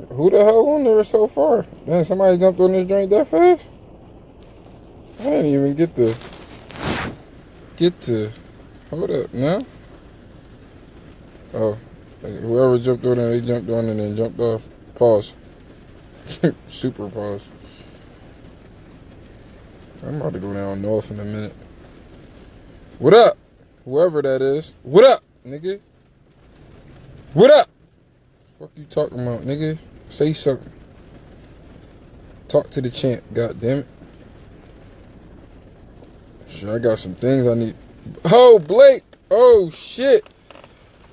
Who the hell on there so far? Man, somebody jumped on this joint that fast? I didn't even get to hold up, no? Oh, like whoever jumped on it, they jumped on and then jumped off. Pause. Super pause. I'm about to go down north in a minute. What up? Whoever that is. What up, nigga? What up? Fuck you talking about, nigga? Say something. Talk to the champ, goddamn it. Shit, I got some things I need. Oh, Blake. Oh, shit.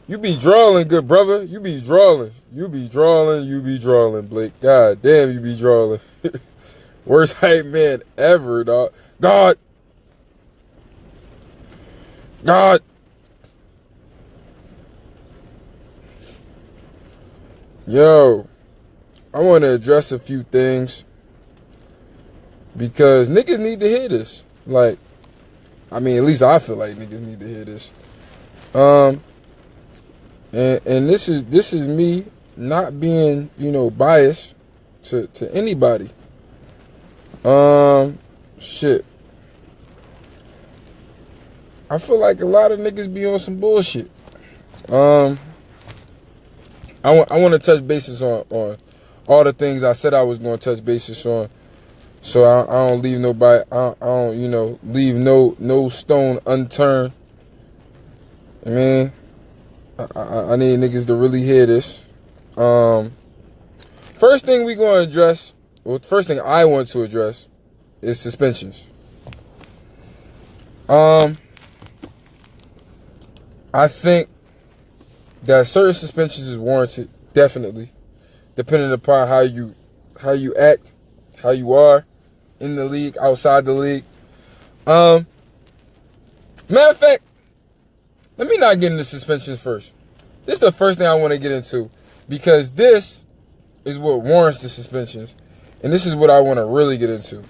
You be drawing, good brother. You be drawing. You be drawing, Blake. God damn, you be drawing. Worst hype man ever, dog. God. Yo, I want to address a few things because niggas need to hear this. Like, I mean, at least I feel like niggas need to hear this. And this is me not being, biased to anybody. Shit. I feel like a lot of niggas be on some bullshit. I want to touch bases on all the things I said I was going to touch bases on, so I don't leave nobody. I don't leave no stone unturned. I mean, I need niggas to really hear this. First thing we gonna address, first thing I want to address is suspensions. I think that certain suspensions is warranted, definitely, depending upon how you act, how you are in the league, outside the league. Matter of fact, let me not get into suspensions first. This is the first thing I want to get into, because this is what warrants the suspensions, and this is what I want to really get into.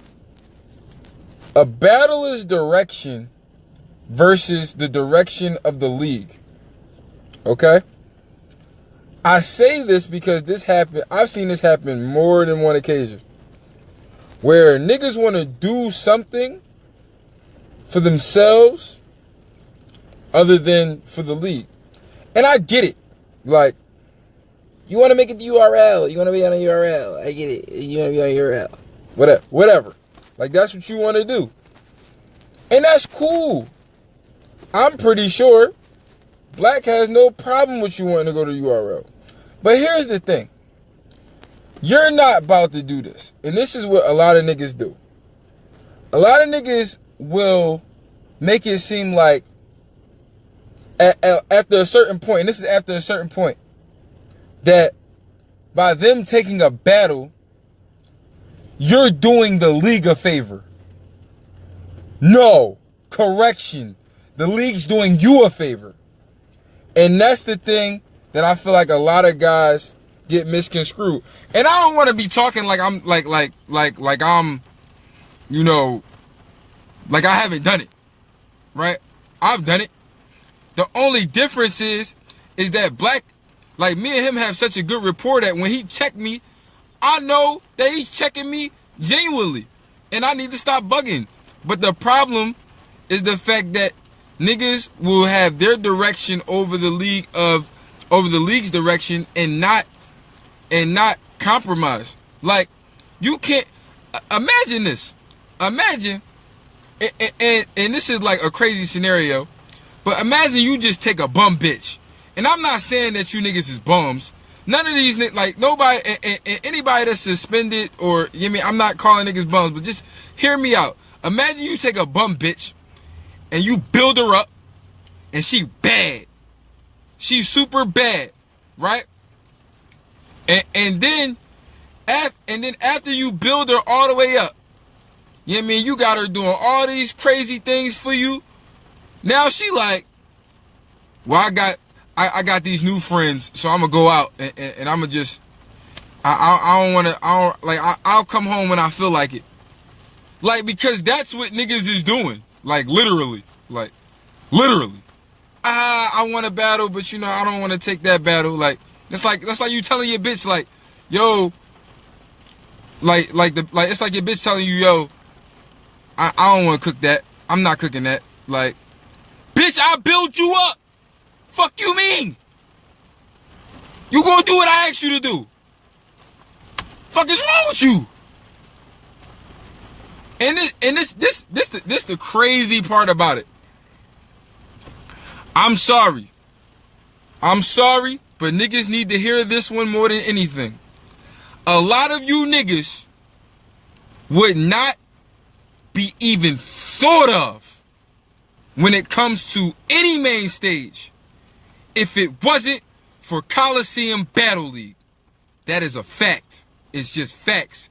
A battler's direction versus the direction of the league. Okay? I say this because this happened. I've seen this happen more than one occasion, where niggas want to do something for themselves other than for the league. And I get it. Like, you want to make it the URL. You want to be on a URL. I get it. You want to be on a URL. Whatever. Like, that's what you want to do. And that's cool. I'm pretty sure Black has no problem with you wanting to go to URL. But here's the thing. You're not about to do this. And this is what a lot of niggas do. A lot of niggas will make it seem like after a certain point, and this is after a certain point, that by them taking a battle, you're doing the league a favor. No. Correction. The league's doing you a favor. And that's the thing that I feel like a lot of guys get misconstrued. And I don't want to be talking like I'm like I'm, like I haven't done it. Right? I've done it. The only difference is that Black, like me and him have such a good rapport that when he checked me, I know that he's checking me genuinely. And I need to stop bugging. But the problem is the fact that niggas will have their direction over the league's direction and not compromise. Like, you can't imagine this. Imagine, and this is like a crazy scenario, but imagine you just take a bum bitch. And I'm not saying that you niggas is bums. None of these niggas, like nobody, anybody that's suspended or, I'm not calling niggas bums, but just hear me out. Imagine you take a bum bitch and you build her up, and she bad. She's super bad, right? And then after you build her all the way up, you got her doing all these crazy things for you. Now she like, well, I got these new friends, so I'm gonna go out and I'm gonna just, I'll come home when I feel like it. Like, because that's what niggas is doing. Like, literally. I want a battle, but I don't want to take that battle. Like, that's like you telling your bitch, like, yo, like it's like your bitch telling you, yo, I don't want to cook that. I'm not cooking that. Like, bitch, I built you up. Fuck you mean? You gonna do what I asked you to do? Fuck is wrong with you? And this the crazy part about it. I'm sorry, but niggas need to hear this one more than anything. A lot of you niggas would not be even thought of when it comes to any main stage if it wasn't for Coliseum Battle League. That is a fact. It's just facts.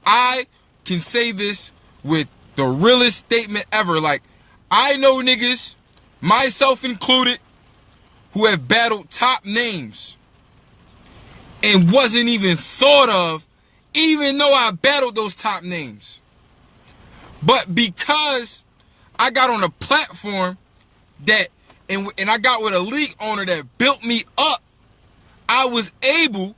I can say this with the realest statement ever. Like, I know niggas, myself included, who have battled top names and wasn't even thought of, even though I battled those top names. But because I got on a platform that, and I got with a league owner that built me up, I was able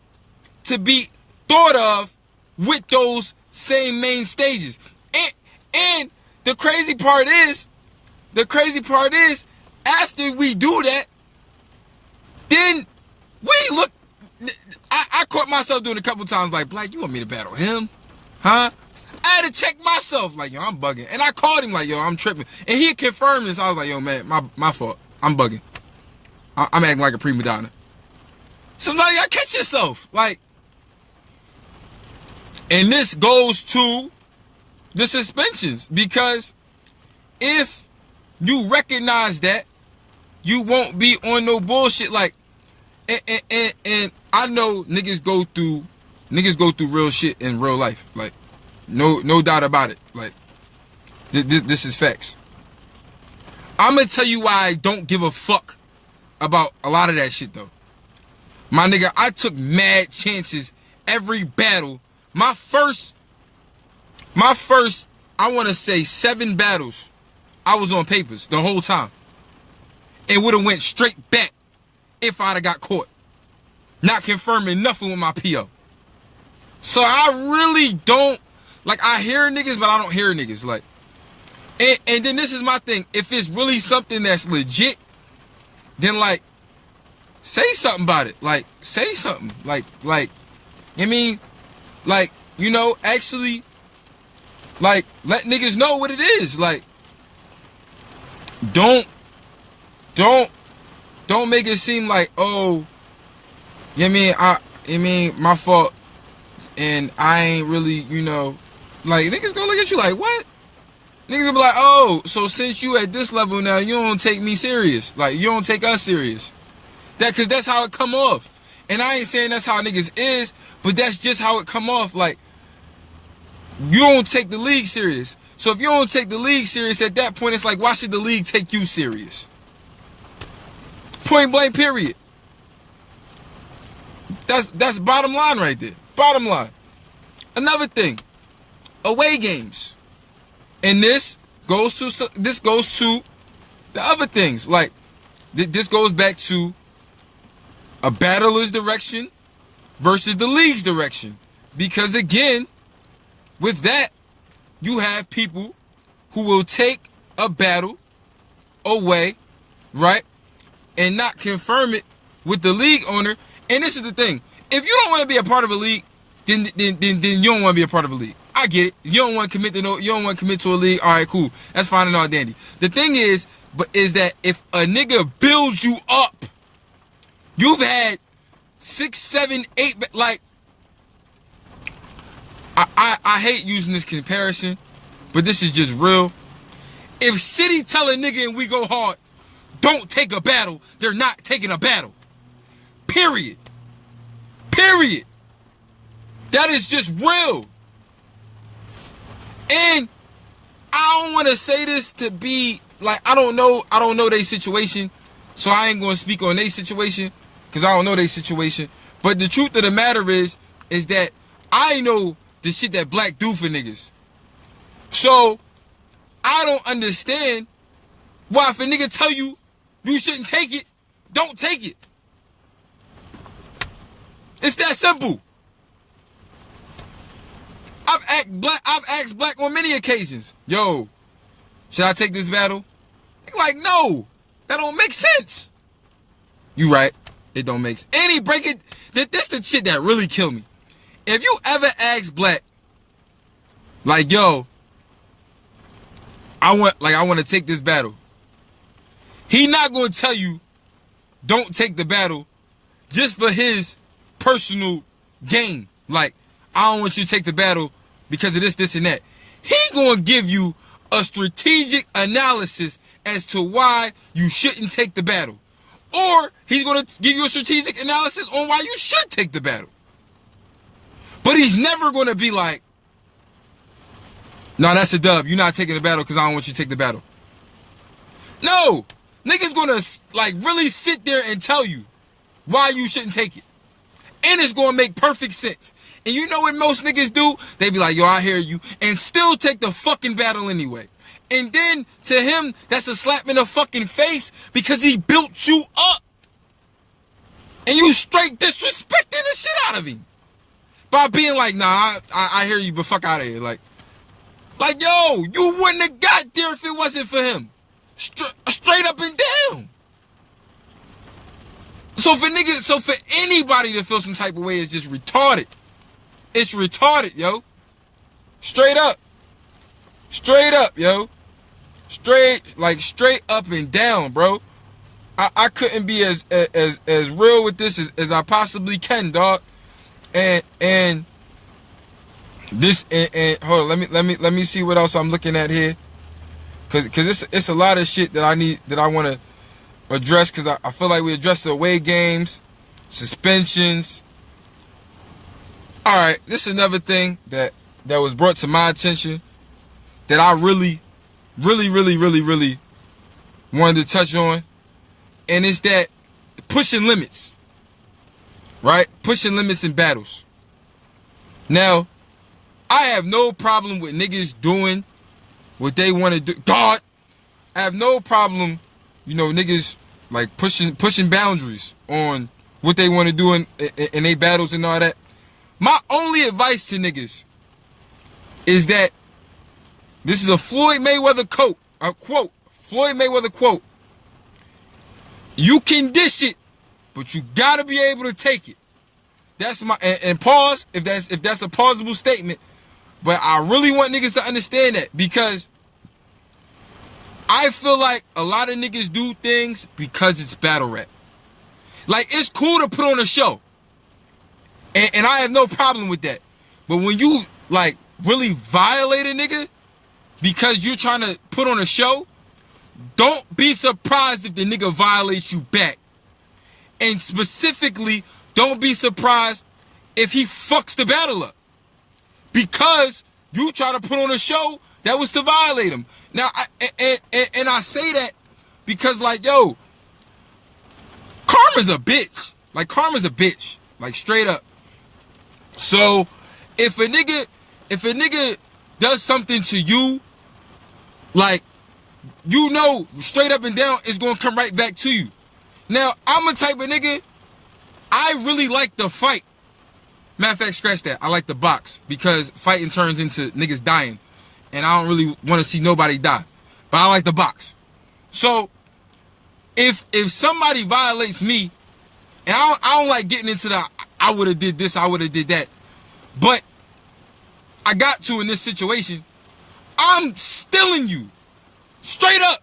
to be thought of with those same main stages. And the crazy part is, after we do that, then we look, I caught myself doing it a couple times like, Black, you want me to battle him? Huh? I had to check myself, like, yo, I'm bugging. And I called him like, yo, I'm tripping. And he confirmed this. I was like, yo, man, my fault. I'm bugging. I'm acting like a prima donna. Sometimes you catch yourself. Like, and this goes to the suspensions. Because if you recognize that, you won't be on no bullshit. Like, and I know niggas go through real shit in real life. Like, no doubt about it. Like, this is facts. I'm gonna tell you why I don't give a fuck about a lot of that shit though. My nigga, I took mad chances every battle. My first, I want to say 7 battles, I was on papers the whole time. It would have went straight back if I'd have got caught. Not confirming nothing with my PO. So I really don't, like, I hear niggas, but I don't hear niggas. Like, and then this is my thing. If it's really something that's legit, then, like, say something about it. Like, say something. Like, I mean, like, you know, actually, like, let niggas know what it is. Like, don't make it seem like, oh, you know what I mean, my fault, and I ain't really, you know, like, niggas gonna look at you like, what? Niggas gonna be like, oh, so since you at this level now, you don't take me serious. Like, you don't take us serious. Cause that's how it come off. And I ain't saying that's how niggas is, but that's just how it come off. Like, you don't take the league serious. So if you don't take the league serious, at that point, it's like, why should the league take you serious? Point blank, period. That's bottom line right there. Bottom line. Another thing, away games. And this goes to the other things. Like, this goes back to a battler's direction versus the league's direction. Because again, with that, you have people who will take a battle away, right, and not confirm it with the league owner. And this is the thing. If you don't want to be a part of a league, then you don't want to be a part of a league. I get it. You don't want to commit to a league. All right, cool. That's fine and all dandy. The thing is that if a nigga builds you up, you've had 6, 7, 8, like, I hate using this comparison, but this is just real. If City tell a nigga and we go hard, don't take a battle, they're not taking a battle. Period. Period. That is just real. And I don't want to say this to be like, I don't know their situation, so I ain't going to speak on their situation because I don't know their situation. But the truth of the matter is that I know the shit that Black do for niggas. So I don't understand why if a nigga tell you you shouldn't take it, don't take it. It's that simple. asked Black on many occasions, yo, should I take this battle? Like, no, that don't make sense. You right, it don't make sense. And he break it. This the shit that really kill me. If you ever ask Black, like, yo, I want to take this battle, he not gonna tell you don't take the battle just for his personal gain. Like, I don't want you to take the battle because of this, this, and that. He gonna give you a strategic analysis as to why you shouldn't take the battle. Or he's gonna give you a strategic analysis on why you should take the battle. But he's never gonna be like, no, that's a dub. You're not taking the battle because I don't want you to take the battle. No, niggas gonna like really sit there and tell you why you shouldn't take it. And it's gonna make perfect sense. And you know what most niggas do? They be like, yo, I hear you, and still take the fucking battle anyway. And then to him, that's a slap in the fucking face because he built you up. And you straight disrespecting the shit out of him. By being like, nah, I hear you, but fuck out of here. Like, yo, you wouldn't have got there if it wasn't for him. Straight up and down. So for anybody to feel some type of way is just retarded. It's retarded, yo. Straight up. Straight up, yo. Straight up and down, bro. I couldn't be as real with this as I possibly can, dog. And this and hold on, let me see what else I'm looking at here. Cause it's a lot of shit that I want to address, because I feel like we addressed the away games, suspensions. All right, this is another thing that was brought to my attention that I really wanted to touch on, and it's that pushing limits, right? Pushing limits in battles. Now, I have no problem with niggas doing what they want to do. God, I have no problem, you know, niggas like pushing boundaries on what they want to do in their battles and all that. My only advice to niggas is that this is a Floyd Mayweather quote. Floyd Mayweather quote. You can dish it, but you gotta be able to take it. That's my and pause if that's a pausable statement. But I really want niggas to understand that, because I feel like a lot of niggas do things because it's battle rap. Like, it's cool to put on a show. And I have no problem with that. But when you, like, really violate a nigga because you're trying to put on a show, don't be surprised if the nigga violates you back. And specifically, don't be surprised if he fucks the battle up. Because you try to put on a show that was to violate him. Now, I say that because, like, yo, karma's a bitch. Like, karma's a bitch. Like, straight up. So, if a nigga does something to you, like, you know, straight up and down, it's gonna come right back to you. Now, I'm a type of nigga, I really like to fight. Matter of fact, scratch that. I like to box, because fighting turns into niggas dying. And I don't really want to see nobody die. But I like to box. So, if somebody violates me, and I don't like getting into the, I would have did this, I would have did that. But I got to in this situation, I'm stealing you. Straight up.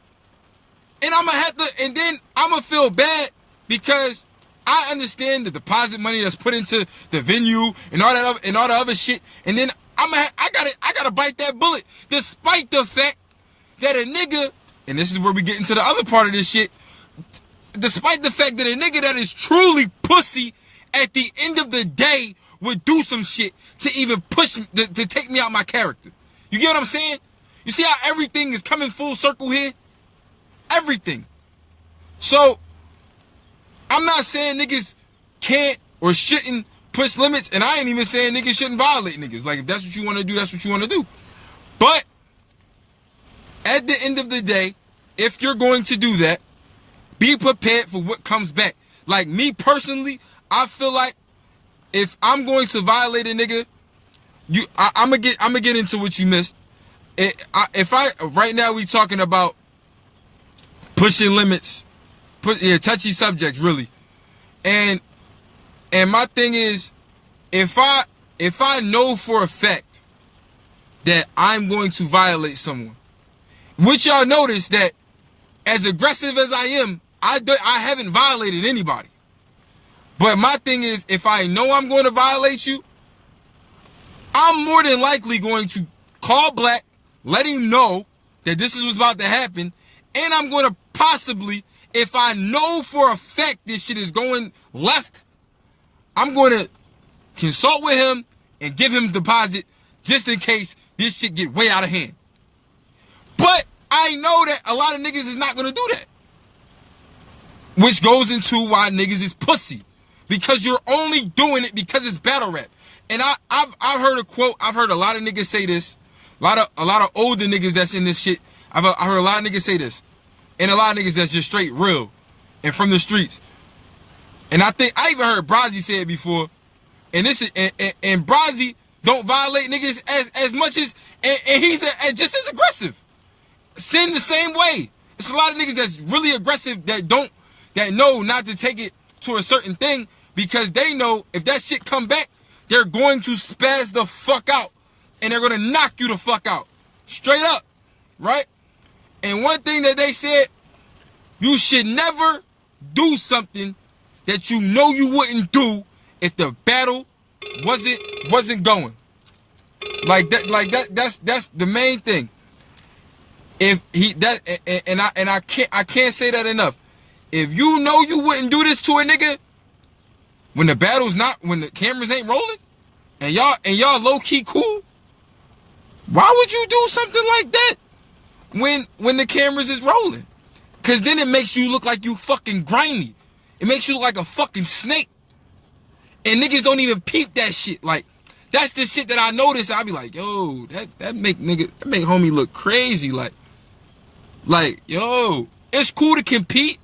And I'm going to have to, and then I'm going to feel bad because I understand the deposit money that's put into the venue and all that and all the other shit. And then I gotta bite that bullet, despite the fact that a nigga, and this is where we get into the other part of this shit, despite the fact that a nigga that is truly pussy at the end of the day would do some shit to even push me, to take me out my character. You get what I'm saying? You see how everything is coming full circle here? Everything. So, I'm not saying niggas can't or shouldn't push limits, and I ain't even saying niggas shouldn't violate niggas. Like, if that's what you want to do, that's what you want to do. But at the end of the day, if you're going to do that, be prepared for what comes back. Like, me personally, I feel like if I'm going to violate a nigga, I'm gonna get into what you missed. Right now we talking about pushing limits, touchy subjects really, and my thing is, if I know for a fact that I'm going to violate someone, which y'all notice that as aggressive as I am, I haven't violated anybody. But my thing is, if I know I'm going to violate you, I'm more than likely going to call Black, let him know that this is what's about to happen, and I'm going to possibly, if I know for a fact this shit is going left, I'm going to consult with him and give him a deposit just in case this shit get way out of hand. But I know that a lot of niggas is not going to do that. Which goes into why niggas is pussy. Because you're only doing it because it's battle rap. And I've heard a quote, I've heard a lot of niggas say this. A lot of older niggas that's in this shit. I heard a lot of niggas say this. And a lot of niggas that's just straight real and from the streets. And I think I even heard Brazzy say it before. And this is and Brazzy don't violate niggas as much as and he's just as aggressive. Sin the same way. It's a lot of niggas that's really aggressive that know not to take it to a certain thing because they know if that shit come back, they're going to spaz the fuck out and they're going to knock you the fuck out. Straight up. Right? And one thing that they said, you should never do something that you know you wouldn't do if the battle wasn't going. That's the main thing. If I can't say that enough. If you know you wouldn't do this to a nigga when the cameras ain't rolling and y'all low key cool, why would you do something like that when the cameras is rolling? Cause then it makes you look like you fucking grimy. It makes you look like a fucking snake. And niggas don't even peep that shit. Like, that's the shit that I notice. I be like, yo, that make homie look crazy. Like, yo, it's cool to compete.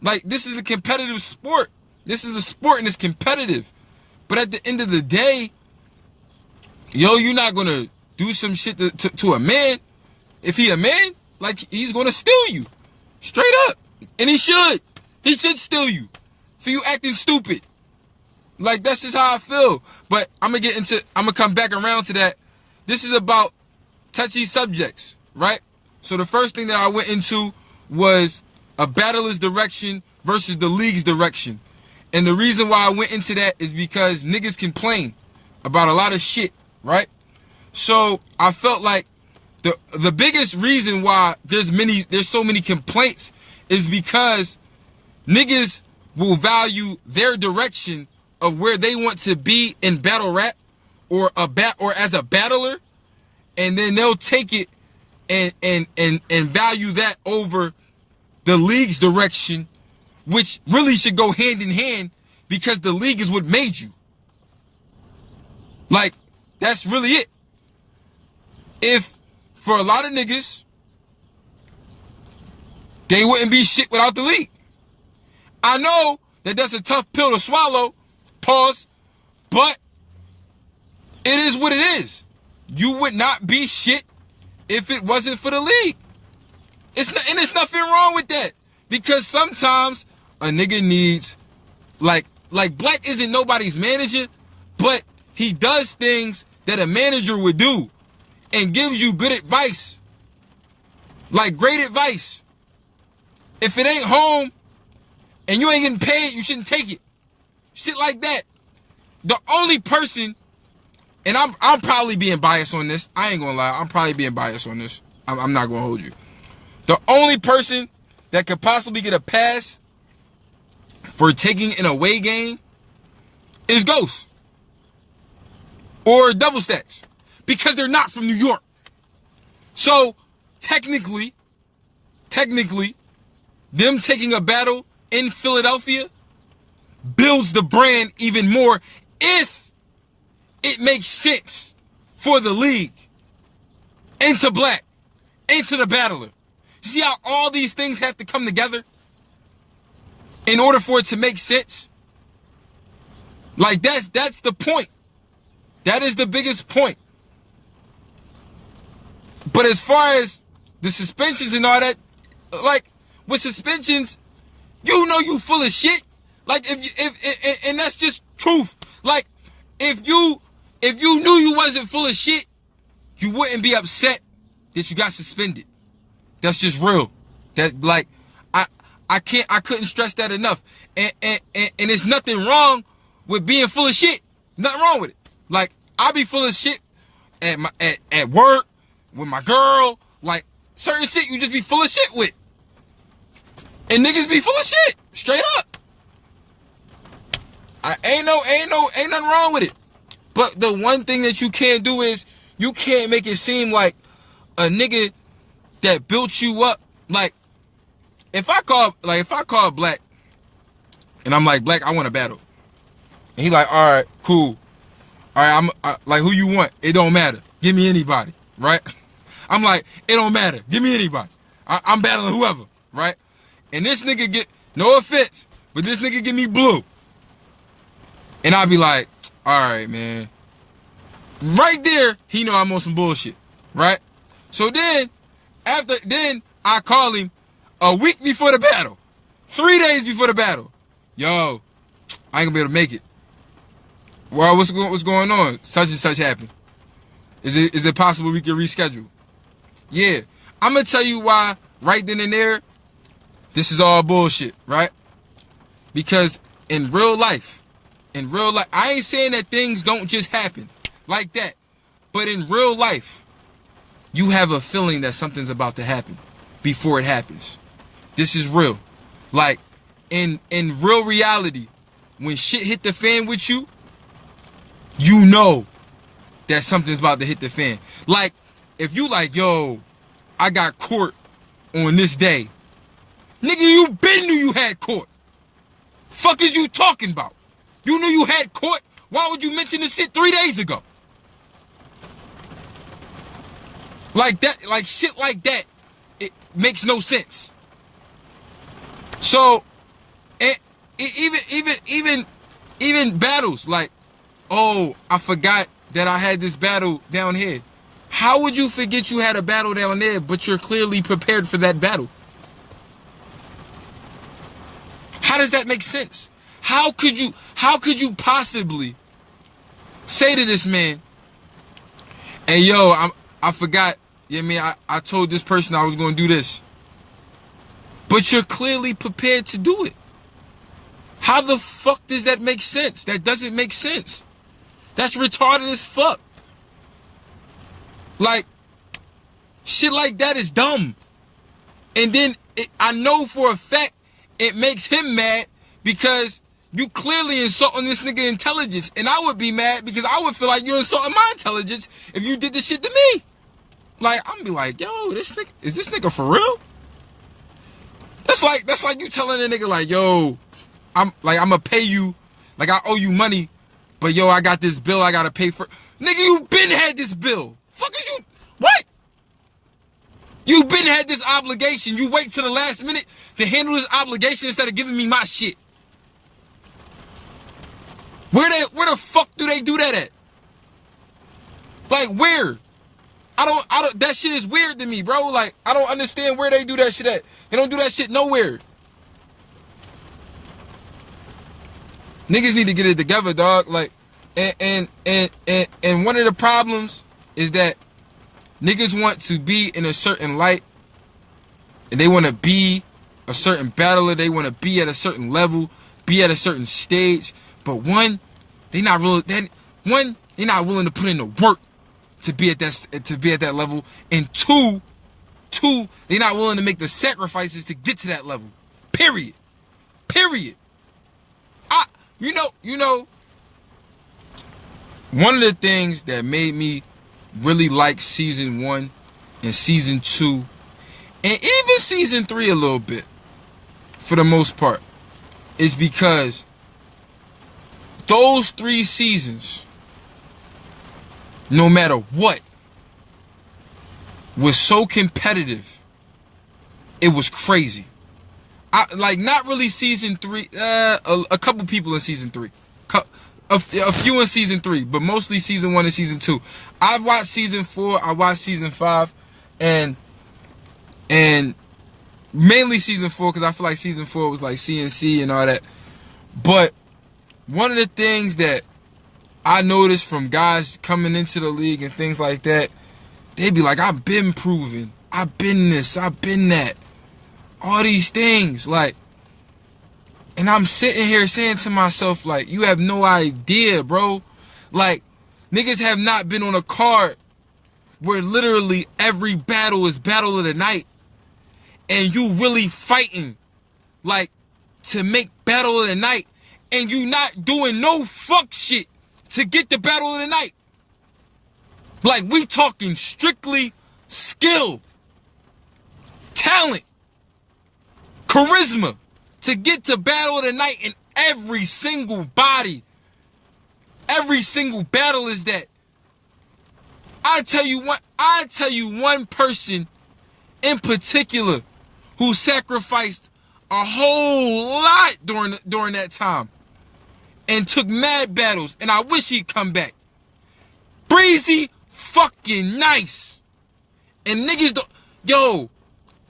Like, this is a competitive sport. This is a sport and it's competitive. But at the end of the day, yo, you're not gonna do some shit to a man. If he a man, like, he's gonna steal you. Straight up. And he should. He should steal you. For you acting stupid. Like, that's just how I feel. But I'm gonna come back around to that. This is about touchy subjects, right? So the first thing that I went into was a battler's direction versus the league's direction. And the reason why I went into that is because niggas complain about a lot of shit, right? So I felt like the biggest reason why there's so many complaints is because niggas will value their direction of where they want to be in battle rap or as a battler, and then they'll take it and value that over the league's direction, which really should go hand in hand because the league is what made you. Like, that's really it. If for a lot of niggas, they wouldn't be shit without the league. I know that that's a tough pill to swallow, pause, but it is what it is. You would not be shit if it wasn't for the league. And there's nothing wrong with that. Because sometimes a nigga needs, like Black isn't nobody's manager, but he does things that a manager would do and gives you good advice. Like great advice. If it ain't home and you ain't getting paid, you shouldn't take it. Shit like that. The only person, and I'm probably being biased on this. I ain't gonna lie. I'm probably being biased on this. I'm not gonna hold you. The only person that could possibly get a pass for taking an away game is Ghost. Or Double Stacks. Because they're not from New York. So, technically, them taking a battle in Philadelphia builds the brand even more if it makes sense for the league and to Black and to the battler. You see how all these things have to come together in order for it to make sense? Like, that's the point. That is the biggest point. But as far as the suspensions and all that, like, with suspensions, you know you full of shit. Like, and that's just truth. Like, if you knew you wasn't full of shit, you wouldn't be upset that you got suspended. That's just real. That, like, I couldn't stress that enough. And there's nothing wrong with being full of shit. Nothing wrong with it. Like, I be full of shit at work, with my girl, like, certain shit you just be full of shit with. And niggas be full of shit. Straight up. Ain't nothing wrong with it. But the one thing that you can't do is, you can't make it seem like a nigga that built you up. Like, if I call Black, and I'm like, Black, I want to battle. And he like, all right, cool. All right, like, who you want? It don't matter. Give me anybody, right? I'm like, it don't matter. Give me anybody. I'm battling whoever, right? And this nigga get, no offense, but this nigga give me Blue. And I'll be like, all right, man. Right there, he know I'm on some bullshit, right? So then I call him a week before the battle. 3 days before the battle. Yo, I ain't gonna be able to make it. Well, what's going on? Such and such happened. Is it possible we can reschedule? Yeah. I'm gonna tell you why right then and there, this is all bullshit, right? Because in real life, I ain't saying that things don't just happen like that. But in real life, you have a feeling that something's about to happen before it happens. This is real. Like, in real reality, when shit hit the fan with you, you know that something's about to hit the fan. Like, if you like, yo, I got court on this day. Nigga, you been knew you had court. Fuck is you talking about? You knew you had court? Why would you mention this shit 3 days ago? Like that, like shit like that, it makes no sense. So, even battles, like, oh, I forgot that I had this battle down here. How would you forget you had a battle down there, but you're clearly prepared for that battle? How does that make sense? How could you possibly say to this man, hey, yo, I forgot, you know what I mean? I told this person I was going to do this. But you're clearly prepared to do it. How the fuck does that make sense? That doesn't make sense. That's retarded as fuck. Like, shit like that is dumb. And then I know for a fact it makes him mad because you clearly insulting this nigga intelligence. And I would be mad because I would feel like you're insulting my intelligence if you did this shit to me. Like, I'm gonna be like, yo, is this nigga for real? That's like you telling a nigga like, yo, I'm gonna pay you, like I owe you money, but yo, I got this bill I gotta pay for. Nigga, you been had this bill. Fuck is you, what? You been had this obligation. You wait till the last minute to handle this obligation instead of giving me my shit. Where the fuck do they do that at? Like, where? I don't, that shit is weird to me, bro. Like, I don't understand where they do that shit at. They don't do that shit nowhere. Niggas need to get it together, dog. Like, and one of the problems is that niggas want to be in a certain light, and they want to be a certain battler. They want to be at a certain level, be at a certain stage. But one, they're not willing to put in the work to be at that level. And two, they're not willing to make the sacrifices to get to that level. Period. You know, one of the things that made me really like season 1 and season 2 and even season 3 a little bit, for the most part, is because those 3 seasons, no matter what, was so competitive. It was crazy. Like, not really season 3. A couple people in season 3. A few in season 3, but mostly season 1 and season 2. I've watched season 4. I watched season 5, and mainly season 4 because I feel like season 4 was like CNC and all that. But one of the things that I noticed from guys coming into the league and things like that, they be like, I've been proven, I've been this, I've been that, all these things, like. And I'm sitting here saying to myself, like, you have no idea, bro. Like, niggas have not been on a card where literally every battle is battle of the night. And you really fighting, like, to make battle of the night. And you not doing no fuck shit to get the battle of the night. Like, we talking strictly skill, talent, charisma. To get to battle of the night in every single body. Every single battle is that. I tell you one person in particular who sacrificed a whole lot during that time. And took mad battles. And I wish he'd come back. Breezy fucking nice. And niggas don't. Yo,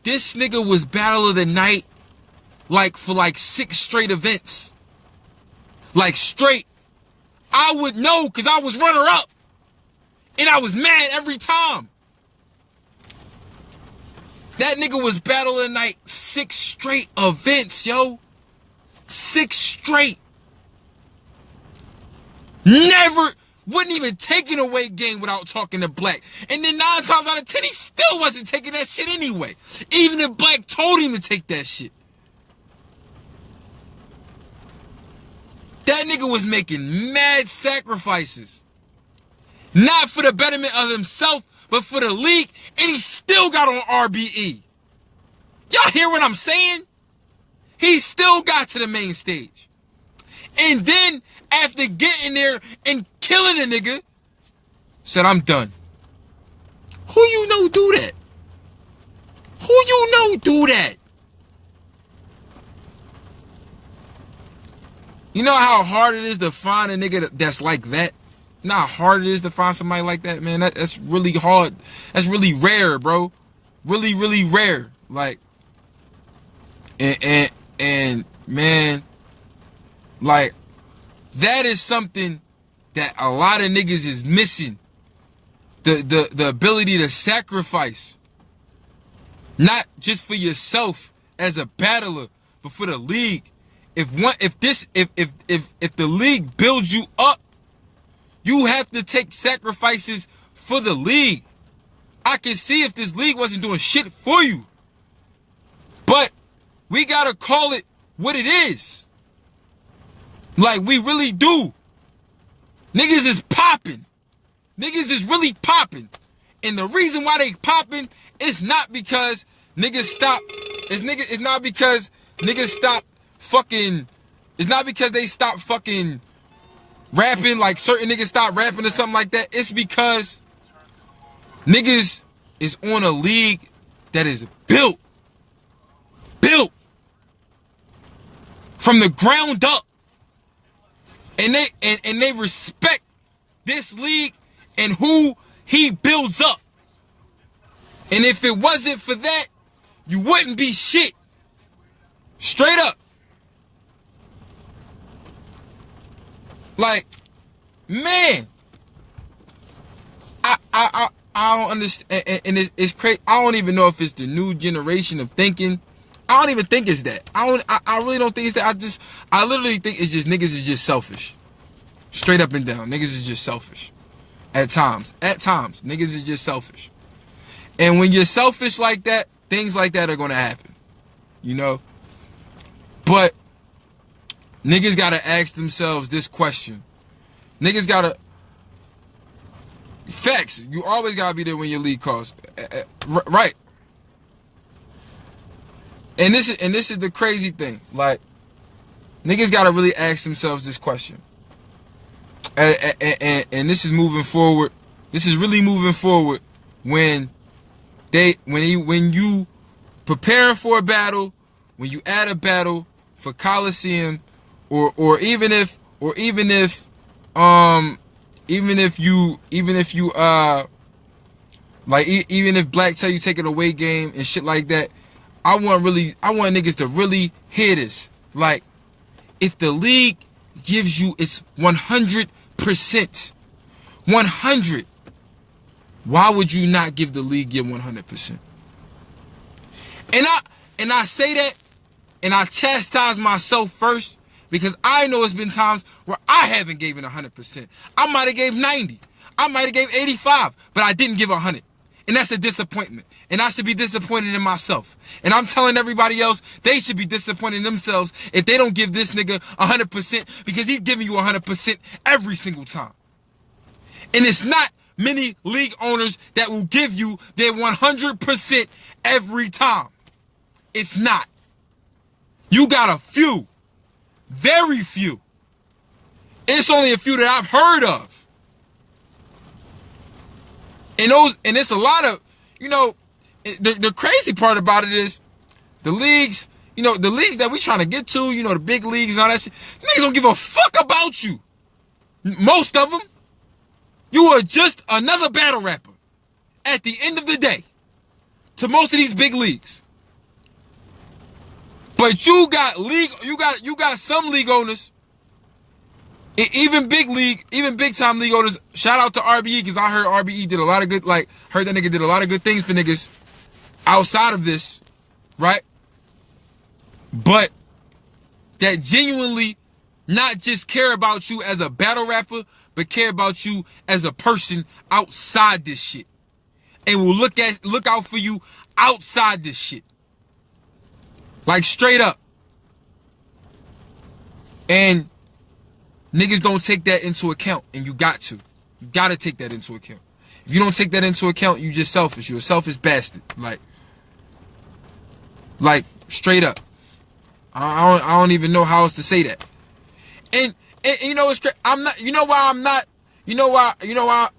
this nigga was battle of the night. Like, for like 6 straight events. Like, straight. I would know because I was runner-up. And I was mad every time. That nigga was battle of the night 6 straight events, yo. 6 straight. Never, wouldn't even take an away game without talking to Black. And then 9 times out of 10, he still wasn't taking that shit anyway. Even if Black told him to take that shit. That nigga was making mad sacrifices. Not for the betterment of himself, but for the league. And he still got on RBE. Y'all hear what I'm saying? He still got to the main stage. And then, after getting there and killing a nigga, said, I'm done. Who you know do that? Who you know do that? You know how hard it is to find a nigga that's like that? You know how hard it is to find somebody like that, man? That's really hard. That's really rare, bro. Really, really rare. Like, and man, like, that is something that a lot of niggas is missing. The ability to sacrifice. Not just for yourself as a battler, but for the league. If the league builds you up, you have to take sacrifices for the league. I can see if this league wasn't doing shit for you. But we gotta call it what it is. Like, we really do. Niggas is popping. Niggas is really popping. And the reason why they popping is not because niggas stop. It's not because niggas stop fucking. It's not because they stop fucking rapping, like certain niggas stop rapping or something like that. It's because niggas is on a league that is built from the ground up. And they respect this league and who he builds up. And if it wasn't for that, you wouldn't be shit. Straight up. Like, man, I don't understand, and it's crazy. I don't even know if it's the new generation of thinking. I don't even think it's that. I really don't think it's that. I literally think it's just niggas is just selfish. Straight up and down. Niggas is just selfish. At times, niggas is just selfish. And when you're selfish like that, things like that are gonna happen. You know? But niggas gotta ask themselves this question. Niggas gotta. Facts. You always gotta be there when your league calls. Right. And this is the crazy thing. Like, niggas gotta really ask themselves this question. And this is moving forward. This is really moving forward when you preparing for a battle, when you add a battle for Coliseum, or even if even if you like even if Black tell you take an away game and shit like that, I want niggas to really hear this. Like, if the league gives you its 100%, 100, why would you not give the league your 100%? And I say that, and I chastise myself first, because I know it's been times where I haven't given 100%. I might have gave 90. I might have gave 85, but I didn't give 100. And that's a disappointment. And I should be disappointed in myself. And I'm telling everybody else, they should be disappointed in themselves if they don't give this nigga 100%, because he's giving you 100% every single time. And it's not many league owners that will give you their 100% every time. It's not. You got a few. Very few. It's only a few that I've heard of. And it's a lot of, the crazy part about it is the leagues, the leagues that we trying to get to, the big leagues and all that shit, niggas don't give a fuck about you. Most of them. You are just another battle rapper at the end of the day to most of these big leagues. But you got some league owners, even big time league owners. Shout out to RBE, because I heard RBE did a lot of good, heard that nigga did a lot of good things for niggas outside of this, right? But that genuinely not just care about you as a battle rapper, but care about you as a person outside this shit, and will look out for you outside this shit. Like, straight up. And niggas don't take that into account, and you got to. You gotta take that into account. If you don't take that into account, you just selfish. You're a selfish bastard. Like straight up. I don't even know how else to say that. And you know it's I'm not. You know why I'm not. You know why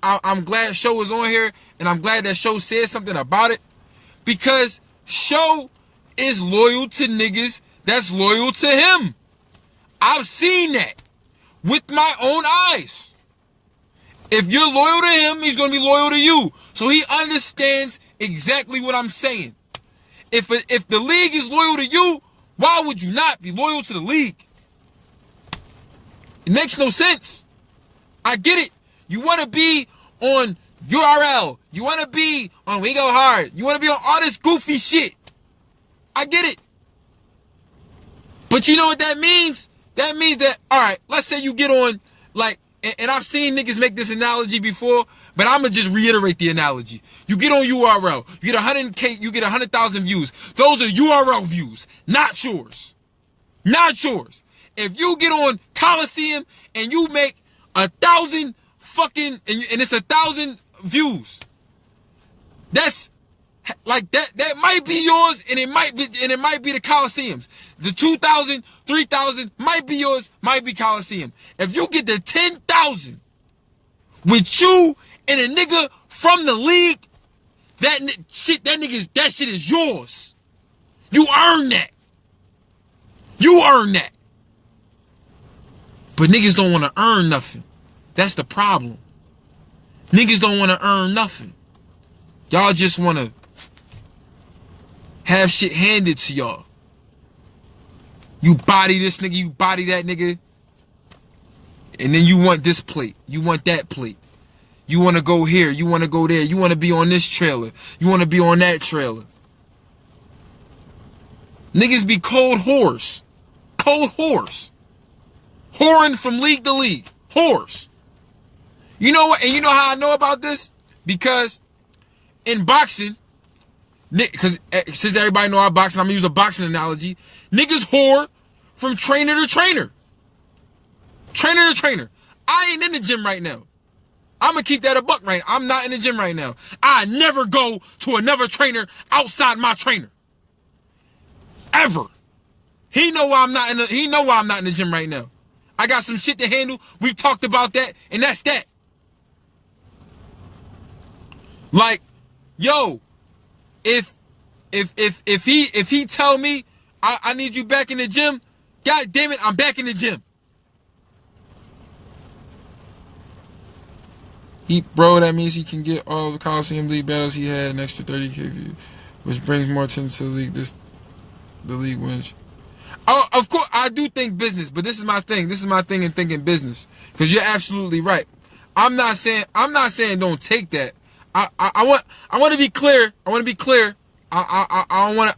I'm glad Show was on here, and I'm glad that Show said something about it, because Show is loyal to niggas that's loyal to him. I've seen that with my own eyes. If you're loyal to him, he's going to be loyal to you. So he understands exactly what I'm saying. If the league is loyal to you, why would you not be loyal to the league? It makes no sense. I get it. You want to be on URL. You want to be on We Go Hard. You want to be on all this goofy shit. I get it. But you know what that means? That means that, alright, let's say you get on, and I've seen niggas make this analogy before, but I'm going to just reiterate the analogy. You get on URL, you get 100K, you get 100,000 views. Those are URL views, not yours. Not yours. If you get on Coliseum and you make 1,000 fucking, and it's 1,000 views, that's, that might be yours, and it might be the Coliseums. The 2,000, 3,000 might be yours, might be Coliseum. If you get the 10,000 with you and a nigga from the league, that shit is yours. You earn that. You earn that. But niggas don't want to earn nothing. That's the problem. Niggas don't want to earn nothing. Y'all just want to have shit handed to y'all. You body this nigga, you body that nigga, and then you want this plate, you want that plate. You want to go here, you want to go there, you want to be on this trailer, you want to be on that trailer. Niggas be cold whores. Cold whores. Whoring from league to league. Whores. You know what? And you know how I know about this? Because in boxing, because since everybody know I box, I'm gonna use a boxing analogy. Niggas whore from trainer to trainer. Trainer to trainer. I ain't in the gym right now. I'm gonna keep that a buck right now. I'm not in the gym right now. I never go to another trainer outside my trainer. Ever. He know why I'm not in the gym right now. I got some shit to handle. We talked about that, and that's that. Like, yo, if he tell me I need you back in the gym, god damn it, I'm back in the gym. Bro, that means he can get all the Coliseum League battles he had, an extra 30K view, which brings more attention to the league. The league wins. Oh, of course, I do think business, but this is my thing. This is my thing in thinking business, because you're absolutely right. I'm not saying don't take that. I want to be clear. I want to be clear. I want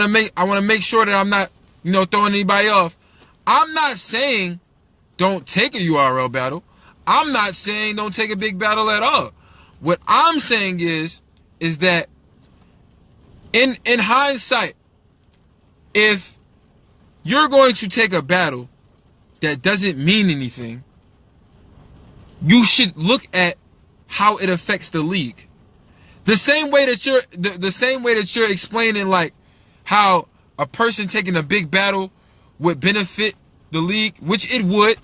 to make sure that I'm not, throwing anybody off. I'm not saying don't take a URL battle. I'm not saying don't take a big battle at all. What I'm saying is that in hindsight, if you're going to take a battle that doesn't mean anything, you should look at how it affects the league. The same way that you're explaining, like, how a person taking a big battle would benefit the league, which it would,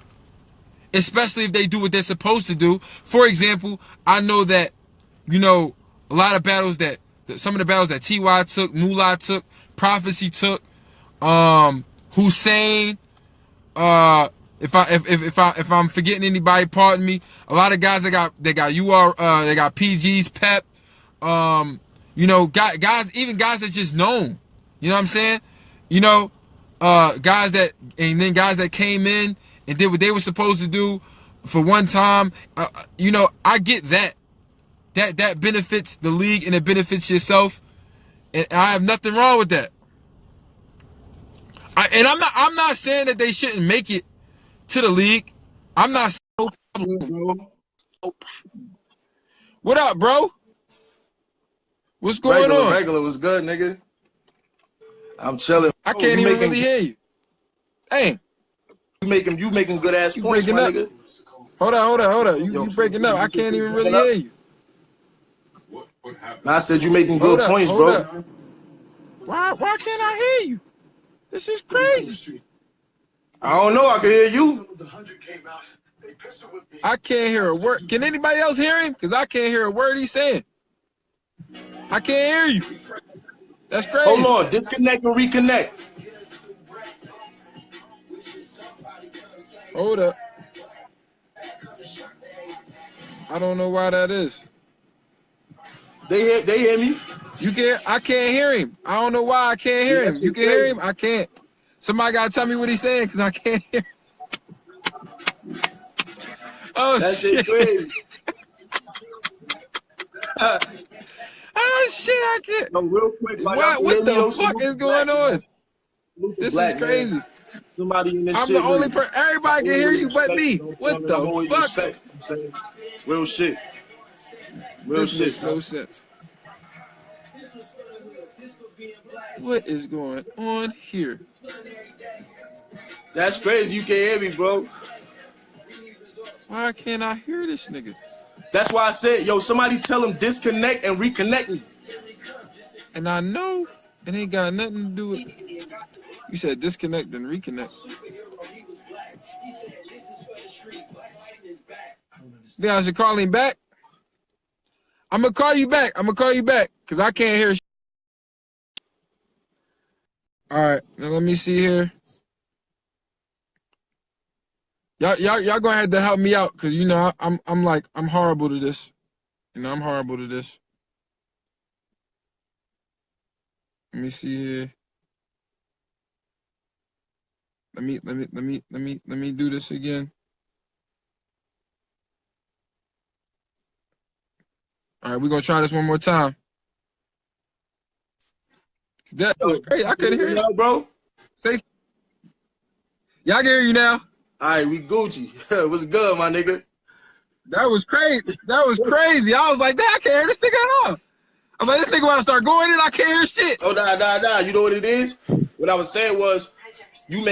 especially if they do what they're supposed to do. For example, I know that, a lot of battles that some of the battles that TY took, Moolah took, Prophecy took, Hussein, if I'm forgetting anybody, pardon me. A lot of guys that got PG's, Pep, guys, even guys that just known. You know what I'm saying? Guys that came in and did what they were supposed to do for one time. I get that. That benefits the league and it benefits yourself. And I have nothing wrong with that. I'm not saying that they shouldn't make it to the league. I'm not saying, what up, bro? What's going on? Regular was good, nigga. I'm chilling. I can't even really hear you. Hey. You making good ass points, my nigga. Hold on. You breaking up. I can't even really hear you. I said you making good points, bro. Why can't I hear you? This is crazy. I don't know. I can hear you. I can't hear a word. Can anybody else hear him? Because I can't hear a word he's saying. I can't hear you. That's crazy. Hold on. Disconnect and reconnect. Hold up. I don't know why that is. They hear me. I can't hear him. I don't know why I can't hear him. You can hear him? I can't. Somebody gotta tell me what he's saying, because I can't hear him. Oh, that shit crazy. Oh shit, I can't. No, real quick, what the fuck is going on? This is crazy. Man. Somebody in this I'm shit the only person. Everybody can hear you but me. What the fuck? Real shit. Real shit. Makes no sense. What is going on here? That's crazy. You can't hear me, bro. Why can't I hear this nigga? That's why I said, yo, somebody tell him disconnect and reconnect me. And I know it ain't got nothing to do with. You said disconnect and reconnect. Think I should call him back? I'm gonna call you back. Because I can't hear. All right, now let me see here. Y'all gonna have to help me out, because I'm horrible to this. I'm horrible to this. Let me see here. Let me do this again. All right, we're gonna try this one more time. That was crazy. I couldn't hear you, bro. Yeah, I can hear you now. All right, we Gucci. What's good, my nigga? That was crazy. I was like, I can't hear this nigga at all. I'm like, this nigga want to start going in, I can't hear shit. Oh, nah. You know what it is? What I was saying was, you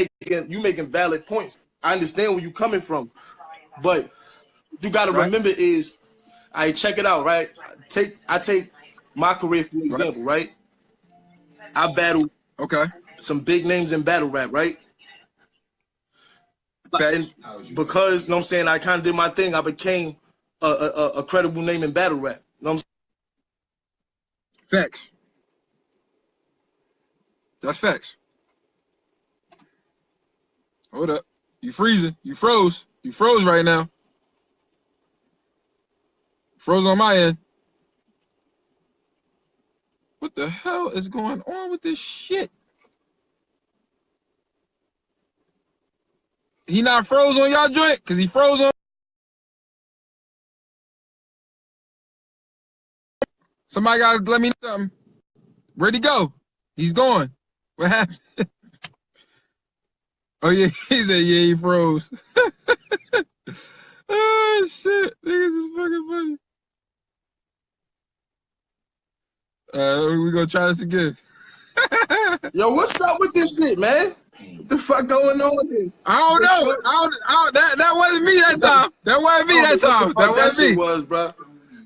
making valid points. I understand where you coming from, but you got to remember is, check it out, right? I take my career for example, right? I battled some big names in battle rap, right? And because, you know what I'm saying, I kind of did my thing, I became a credible name in battle rap. You know what I'm saying? Facts. That's facts. Hold up. You freezing. You froze. You froze right now. Froze on my end. What the hell is going on with this shit? He not froze on y'all joint? Cause he froze on. Somebody gotta let me know something. Where'd he go? He's gone. What happened? Oh yeah, he said yeah, he froze. Oh shit, niggas is fucking funny. We gonna try this again. Yo, what's up with this shit, man? What the fuck going on here? I don't know. That wasn't me that time. That wasn't me that time. That wasn't me. Was, bro.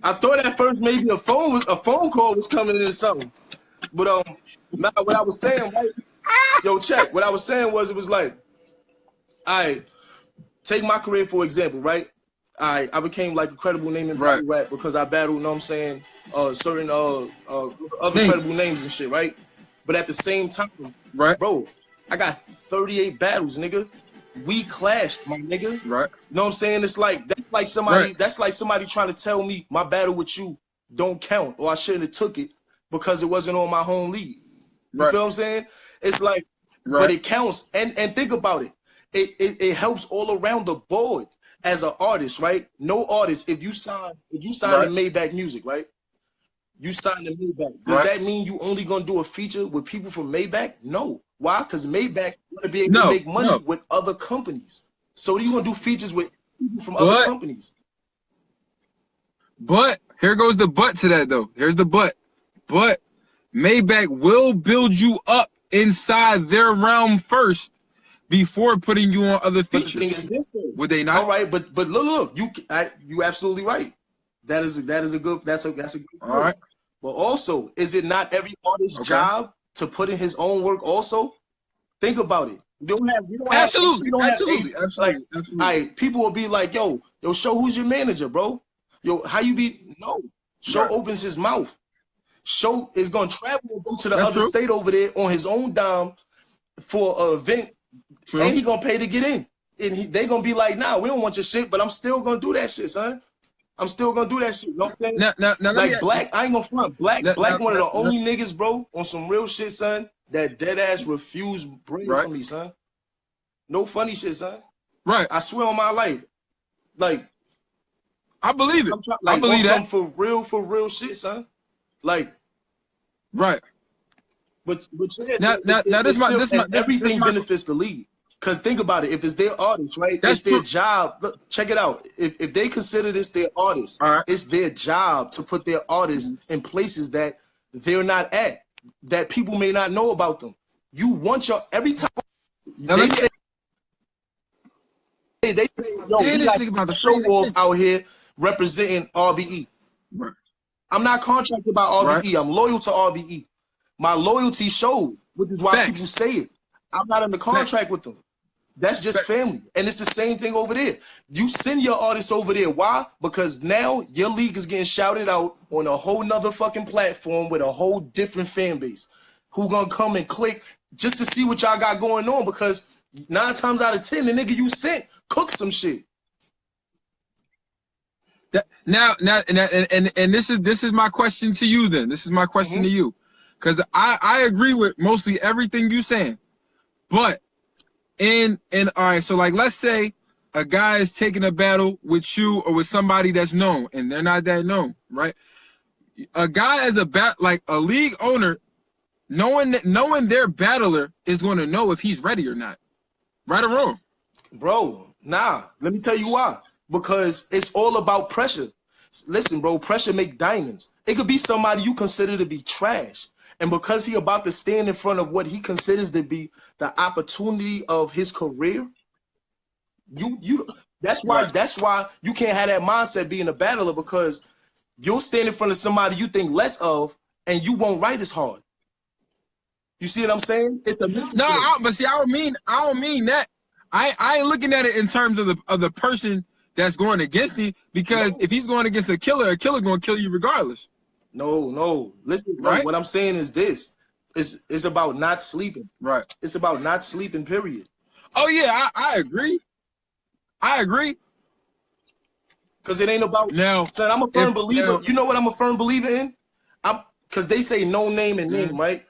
I thought at first maybe a phone call was coming in or something. But now what I was saying, right? Yo, check. What I was saying was it was like, I take my career for example, right? I became like a credible name in battle rap because I battled, you know what I'm saying, certain other credible names and shit, right? But at the same time, bro, I got 38 battles, nigga. We clashed, my nigga. Right. You know what I'm saying? It's like that's like somebody trying to tell me my battle with you don't count or I shouldn't have took it because it wasn't on my home league. You feel what I'm saying? It's like, but it counts. And think about it. It helps all around the board as an artist, right? No artist, if you sign to Maybach Music, right? You sign to Maybach. Does that mean you only gonna do a feature with people from Maybach? No. Why? Because Maybach want to be able to make money with other companies. So you gonna do features with people from other companies. But here goes the but to that though. Here's the but. But Maybach will build you up inside their realm first before putting you on other features. But the thing is this though. Would they not? All right, but look, you absolutely right. That's a good all right. But also, is it not every artist's job to put in his own work also? Think about it. You don't have absolutely. Like, people will be like, yo, Show, who's your manager, bro? Yo, how you be? No, Show opens his mouth. Show is gonna travel and go to the other state over there on his own dime for an event, and he gonna pay to get in. And they gonna be like, nah, we don't want your shit, but I'm still gonna do that shit, son. I'm still gonna do that shit. You know what I'm saying? Now, like Black, I ain't gonna front. Black one of the only niggas, bro, on some real shit, son, that dead ass refuse bring from me, son. No funny shit, son. Right. I swear on my life. Like, I believe it. I believe that. For real shit, son. Like, right. But everything benefits the league. Because think about it, if it's their artist, right? It's their job. Look, check it out. If they consider this their artist, it's their job to put their artists in places that they're not at, that people may not know about them. You want your every time they say, yo, we got Showoff out here representing RBE. Right. I'm not contracted by RBE. I'm loyal to RBE. My loyalty shows, which is why people say it. I'm not in the contract with them. That's just family. And it's the same thing over there. You send your artists over there. Why? Because now your league is getting shouted out on a whole nother fucking platform with a whole different fan base who gonna come and click just to see what y'all got going on, because 9 times out of 10, the nigga you sent cook some shit. Now, this is my question to you then. This is my question to you. Because I agree with mostly everything you saying. But all right, so like let's say a guy is taking a battle with you or with somebody that's known and they're not that known, right? A guy as like a league owner, knowing their battler is going to know if he's ready or not. Right or wrong? Bro, nah. Let me tell you why. Because it's all about pressure. Listen, bro, pressure make diamonds. It could be somebody you consider to be trash. And because he about to stand in front of what he considers to be the opportunity of his career, that's why you can't have that mindset being a battler, because you'll stand in front of somebody you think less of and you won't write as hard. You see what I'm saying? It's the but see, I don't mean that. I ain't looking at it in terms of the person that's going against me, because if he's going against a killer gonna kill you regardless. No. Listen, bro, what I'm saying is this. It's about not sleeping. Right. It's about not sleeping, period. Oh yeah, I agree. Cause it ain't about now. son, I'm a firm believer. Now, You know what I'm a firm believer in? Cause they say no name and name, right?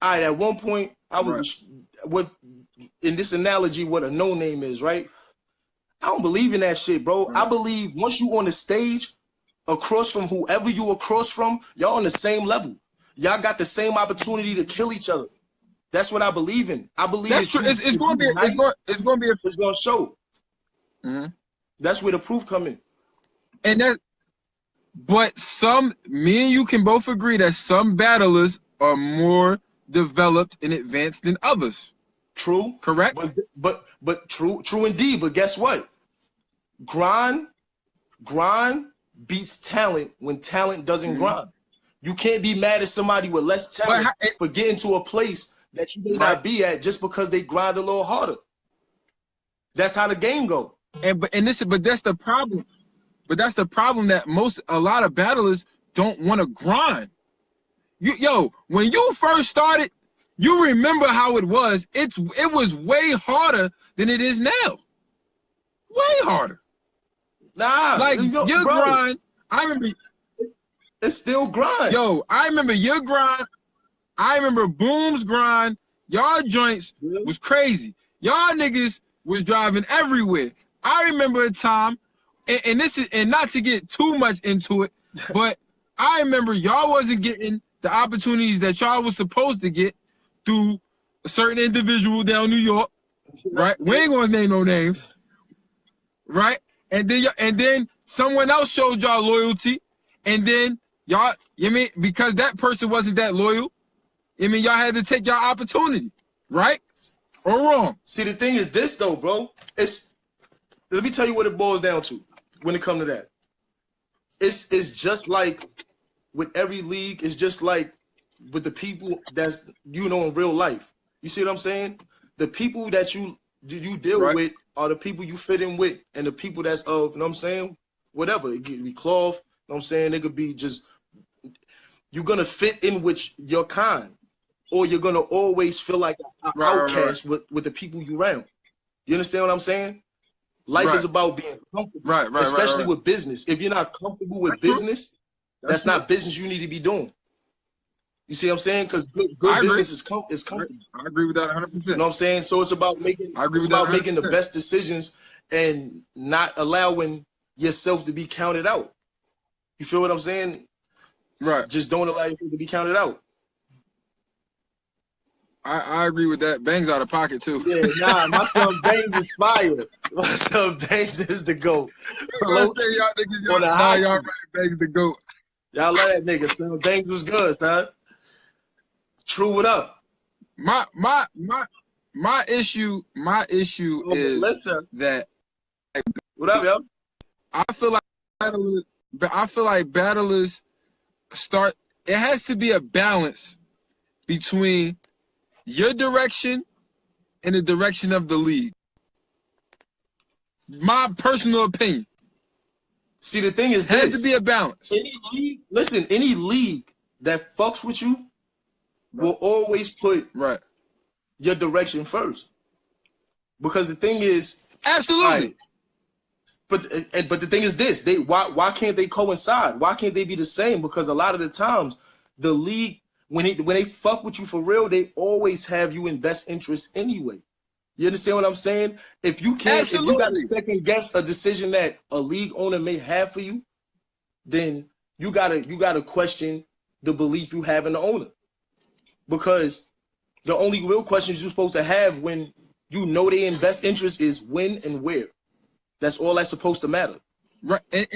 All right, at one point I was what in this analogy what a no name is, right? I don't believe in that shit, bro. I believe once you on the stage, across from whoever you across from, y'all on the same level. Y'all got the same opportunity to kill each other. That's what I believe in. I believe that's true. It's going to be. Nice, it's going to be. It's going to show. That's where the proof come in. And that. But me and you can both agree that some battlers are more developed and advanced than others. True. Correct. But true indeed. But guess what? Grind beats talent when talent doesn't grind. You can't be mad at somebody with less talent for getting to a place that you may not be at just because they grind a little harder. That's how the game go. But that's the problem. But that's the problem that a lot of battlers don't want to grind. When you first started, you remember how it was. It was way harder than it is now. Way harder. Nah, like your grind. I remember. It's still grind. I remember your grind. I remember Boom's grind. Y'all joints was crazy. Y'all niggas was driving everywhere. I remember a time, and not to get too much into it, but I remember y'all wasn't getting the opportunities that y'all was supposed to get through a certain individual down New York, right? We ain't gonna name no names, right? And then someone else showed y'all loyalty, and then y'all, because that person wasn't that loyal, y'all had to take y'all opportunity, right? Or wrong? See, the thing is this though, bro. Let me tell you what it boils down to when it comes to that. It's just like with every league. It's just like with the people that's in real life. You see what I'm saying? The people that you deal with are the people you fit in with, and the people that's of, you know what I'm saying? Whatever. It could be cloth, you know what I'm saying? It could be just, you're going to fit in with your kind, or you're going to always feel like an outcast with the people you around. You understand what I'm saying? Life is about being comfortable, especially with business. If you're not comfortable with business, that's not business you need to be doing. You see what I'm saying? Because good business is comfortable. I agree with that 100%. You know what I'm saying? So it's about making the best decisions and not allowing yourself to be counted out. You feel what I'm saying? Right. Just don't allow yourself to be counted out. I agree with that. Bang's out of pocket too. Yeah, nah, my son Bangs is fire. My son Bangs is the GOAT. Y'all right, Bangs the GOAT. Y'all love that nigga, son. Bangs was good, son. True, what up? My issue is that what up, yo? I feel like battlers start. It has to be a balance between your direction and the direction of the league. My personal opinion. See, the thing is, this has to be a balance. Any league that fucks with you will always put your direction first. Because the thing is, absolutely. But the thing is this: why can't they coincide? Why can't they be the same? Because a lot of the times, the league, when they fuck with you for real, they always have you in best interest anyway. You understand what I'm saying? If you can't, if you got to second guess a decision that a league owner may have for you, then you gotta question the belief you have in the owner. Because the only real questions you're supposed to have when you know they in best interest is when and where. That's all that's supposed to matter. Right. And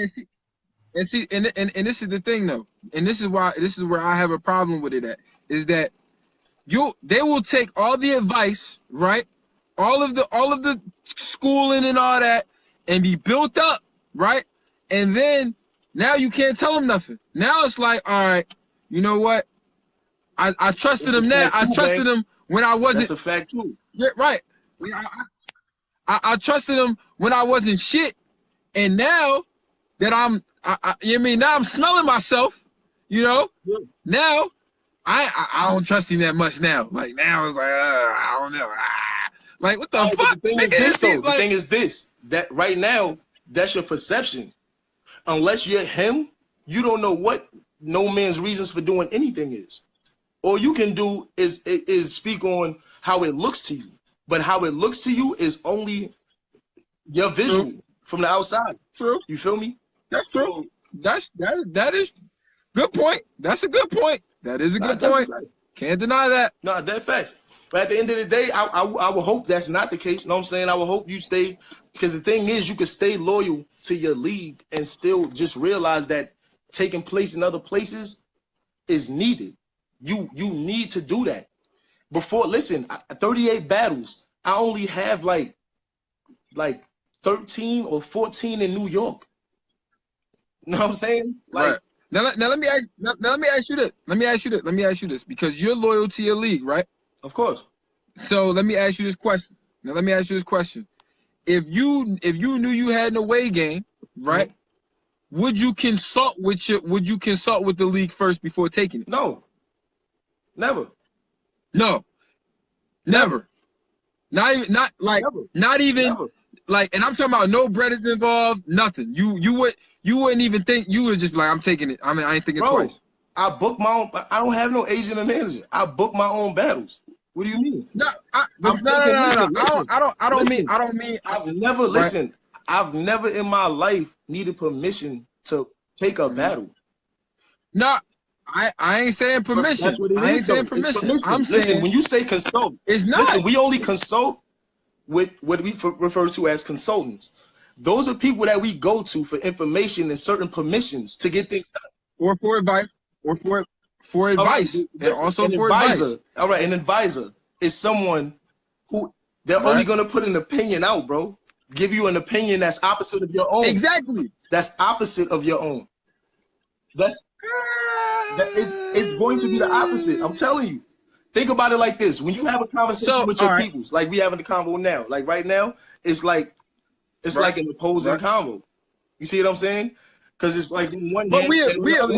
this is the thing though. And this is where I have a problem with it at, is that they will take all the advice, right? All of the schooling and all that, and be built up, right? And then now you can't tell them nothing. Now it's like, all right, you know what? I trusted them now. I trusted them when I wasn't. That's a fact too. Yeah, right. I trusted them when I wasn't shit, and now that now I'm smelling myself, Now I don't trust him that much now. Like now it's like I don't know. Like what the fuck? The thing is this, that right now That's your perception. Unless you're him, you don't know what no man's reasons for doing anything is. All you can do is speak on how it looks to you. But how it looks to you is only your visual from the outside. True. You feel me? That's true. So, that is good point. That's a good point. That is a good point. Can't deny that. No, that's facts. But at the end of the day, I will hope that's not the case. You know what I'm saying? I will hope you stay, because the thing is, you can stay loyal to your league and still just realize that taking place in other places is needed. You need to do that. Before, listen, 38 battles. I only have like 13 or 14 in New York. You know what I'm saying? Like, right. Now let me ask you this. Let me ask you this because you're loyal to your league, right? Of course. So let me ask you this question. If you knew you had an away game, right? Mm-hmm. Would you consult with the league first before taking it? No. Never. No. Never. Not even like, and I'm talking about no bread is involved, nothing. You wouldn't even think, you would just be like, I'm taking it. I mean, I ain't thinking twice. I book my own. I don't have no agent or manager. I book my own battles. What do you mean? No, I don't mean. I've never listened. I've never in my life needed permission to take a battle. No, I ain't saying permission. That's what it is, saying permission. I'm saying when you say consult, it's not. Listen, we only consult with what we refer to as consultants. Those are people that we go to for information and certain permissions to get things done, or for advice, for advice, and also for advice. All right, an advisor is someone who they're only going to put an opinion out, bro. Give you an opinion that's opposite of your own. Exactly. That's opposite of your own. It's going to be the opposite. I'm telling you. Think about it like this. When you have a conversation with your peoples, like we having a convo now, like right now, it's like an opposing convo. You see what I'm saying? Because it's like one. But we agree. Of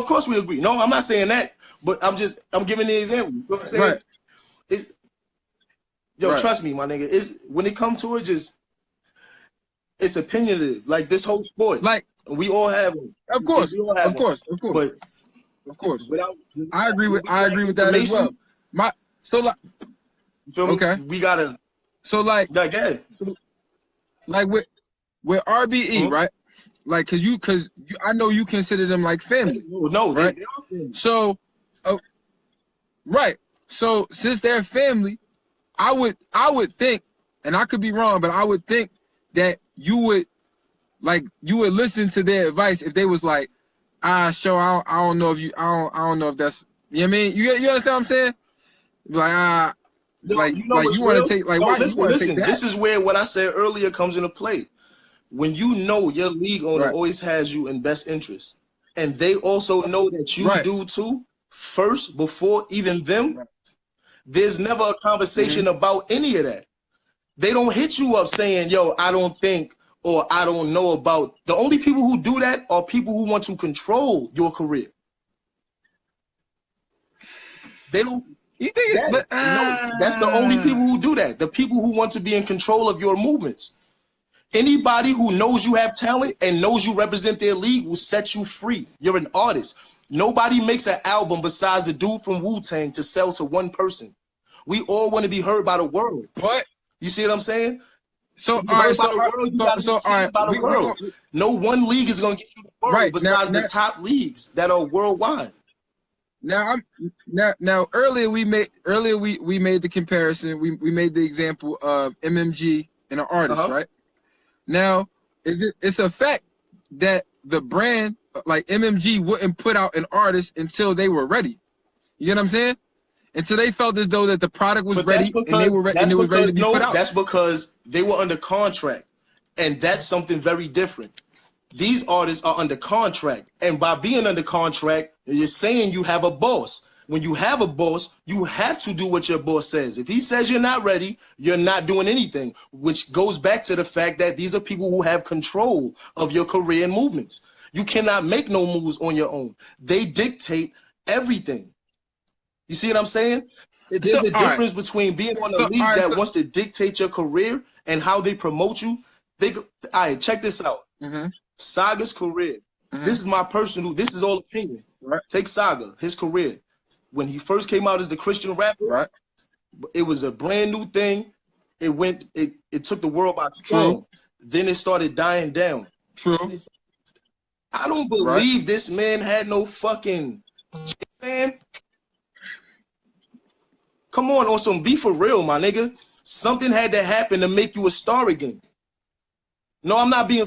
course we agree. No, I'm not saying that. But I'm giving the example. You know what I'm saying? Right. Trust me, my nigga. It's when it comes to it, it's opinionative. Like this whole sport. Like we all have them. Of course. But of course. I agree with that as well. We gotta. So like. Go ahead. Like with RBE, right? Like, cause I know you consider them like family. No, right? They are family. So, right. So since they're family, I would think, and I could be wrong, but I would think that you would listen to their advice if they was like, I don't know if that's, you know what I mean? You understand what I'm saying? Like, you want to take, like, why you want to take that? This is where what I said earlier comes into play. When you know your league owner always has you in best interest, and they also know that you do too, first, before even them, there's never a conversation about any of that. They don't hit you up saying, yo, I don't think, or I don't know about. The only people who do that are people who want to control your career. They don't. You think that's the only people who do that. The people who want to be in control of your movements. Anybody who knows you have talent and knows you represent their league will set you free. You're an artist. Nobody makes an album besides the dude from Wu-Tang to sell to one person. We all want to be heard by the world. What? You see what I'm saying? So, No one league is going to get you the world besides the top leagues that are worldwide. Now earlier we made the comparison. We made the example of MMG and an artist, right? Now it's a fact that the brand like MMG wouldn't put out an artist until they were ready. You get what I'm saying? Until they felt as though that the product was ready and they were ready, and it was ready to be put out. That's because they were under contract, and that's something very different. These artists are under contract, and by being under contract, you're saying you have a boss. When you have a boss, you have to do what your boss says. If he says you're not ready, you're not doing anything, which goes back to the fact that these are people who have control of your career and movements. You cannot make no moves on your own. They dictate everything. You see what I'm saying? There's a difference between being on a league that wants to dictate your career and how they promote you All right, check this out. Saga's career. This is my personal. This is all opinion. Right. Take Saga, his career. When he first came out as the Christian rapper, right, it was a brand new thing. It took the world by storm. Then it started dying down. True. I don't believe this man had no fucking man. Come on some be for real, my nigga. Something had to happen to make you a star again. No, I'm not being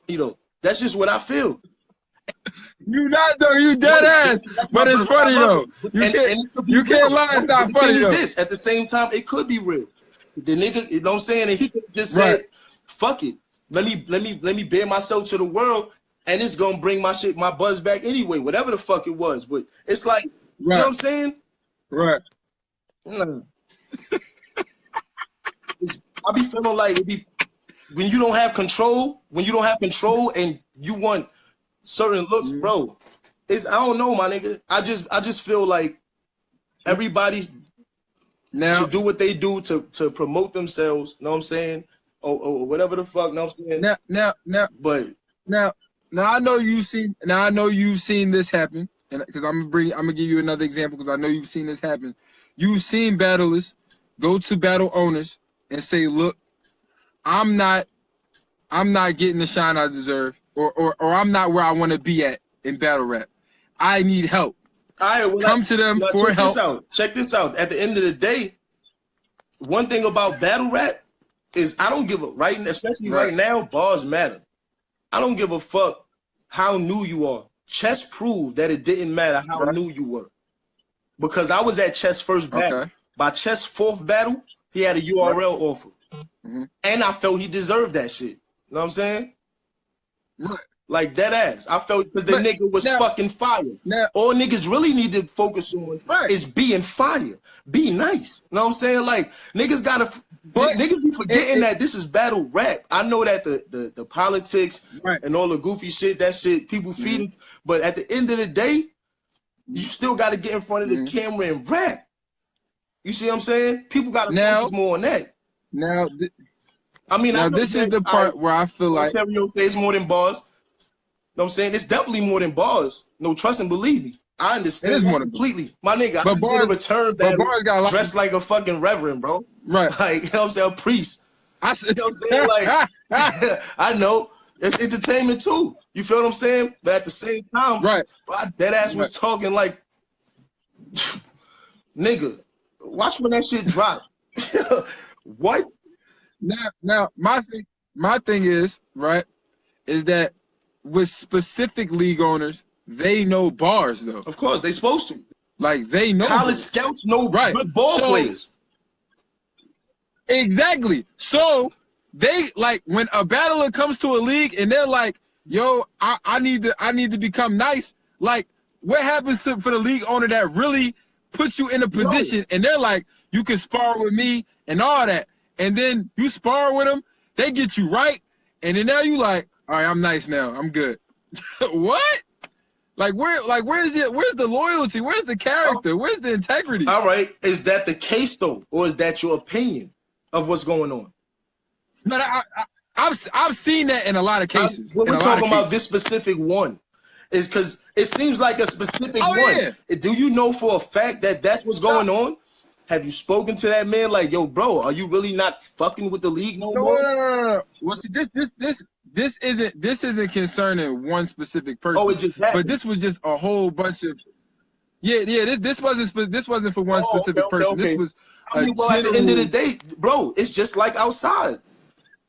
you know. That's just what I feel. You not though, you dead ass. But it's funny though. You can't lie, it's not funny though. This at the same time, it could be real. The nigga, you know what I'm saying? And he could just say, fuck it. Let me bare myself to the world, and it's gonna bring my buzz back anyway, whatever the fuck it was. But it's like, you know what I'm saying? Right. I be feeling like it be when you don't have control, and you want certain looks, bro. I don't know, my nigga. I just feel like everybody should do what they do to promote themselves, you know what I'm saying? Or whatever the fuck, you know what I'm saying? Now I know you've seen this happen, and because I'm gonna give you another example because I know you've seen this happen. You've seen battlers go to battle owners and say, look, I'm not getting the shine I deserve, or I'm not where I want to be at in battle rap. I need help. Come to them for help. Check this out. At the end of the day, one thing about battle rap is I don't give a especially right now, bars matter. I don't give a fuck how new you are. Chess proved that it didn't matter how new you were. Because I was at Chess first battle. By Chess fourth battle, he had a URL offer. And I felt he deserved that shit. You know what I'm saying? Like dead ass. I felt because the nigga was fucking fire. All niggas really need to focus on is being fire. Be nice. You know what I'm saying? Like niggas niggas be forgetting that this is battle rap. I know that the politics and all the goofy shit, that shit people feeding. But at the end of the day, you still got to get in front of the camera and rap. You see what I'm saying? People got to focus more on that. This is the part where I feel like Ontario says more than bars. You know what I'm saying? It's definitely more than bars. No, trust and believe me. I understand more completely. My nigga, I did a return battle dressed like a fucking reverend, bro. Like, you know what I'm saying? A priest. You know what I'm saying? Like, I know. It's entertainment too. You feel what I'm saying? But at the same time, bro, that ass was talking like, nigga, watch when that shit drop. What? Now, my thing is that with specific league owners, they know bars though. Of course, they supposed to. Like they know. College scouts know good ball players. Exactly. So they like when a battler comes to a league and they're like, yo, I need to become nice. Like, what happens for the league owner that really puts you in a position and they're like, you can spar with me and all that. And then you spar with them, they get you right. And then now you like, all right, I'm nice now. I'm good. What? Like where's the loyalty? Where's the character? Where's the integrity? All right. Is that the case though? Or is that your opinion of what's going on? But I've seen that in a lot of cases. What we're talking about this specific one is because it seems like a specific one. Yeah. Do you know for a fact that that's what's going on? Have you spoken to that man? Like, yo, bro, are you really not fucking with the league no more? No. Well, see, this isn't concerning one specific person. Oh, it just happened. But this was just a whole bunch of. This wasn't for one specific person. Okay. This was. At the end of the day, bro, it's just like outside.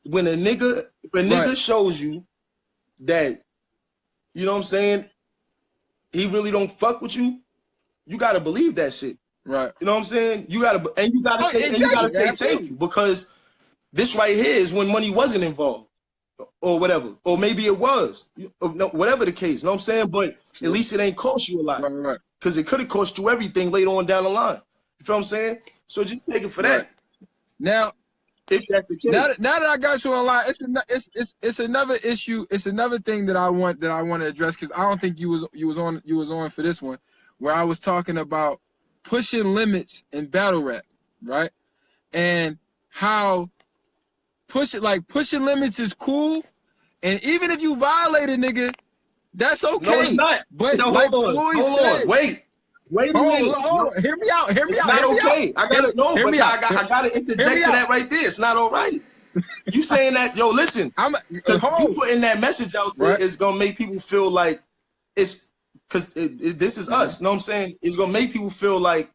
When a nigga shows you that, you know what I'm saying, he really don't fuck with you, you gotta believe that shit. Right. You know what I'm saying? You gotta say thank you, because this right here is when money wasn't involved, or whatever, or maybe it was, whatever the case. You know what I'm saying? But at least it ain't cost you a lot, because it could have cost you everything later on down the line. You feel what I'm saying? So just take it for that. Now, if that's the case. Now that I got you online, it's another issue. It's another thing that I want to address, because I don't think you was on for this one, where I was talking about pushing limits in battle rap, right? And how pushing limits is cool, and even if you violate a nigga, that's okay. No, it's not. But no, like hold on, Floyd hold said, on, wait a minute. hold on, hear me out. It's not okay. I gotta know, but I gotta interject to that right there. It's not all right. You saying that, yo, listen, because you putting that message out there is gonna make people feel like it's because this is us. You know what I'm saying? It's gonna make people feel like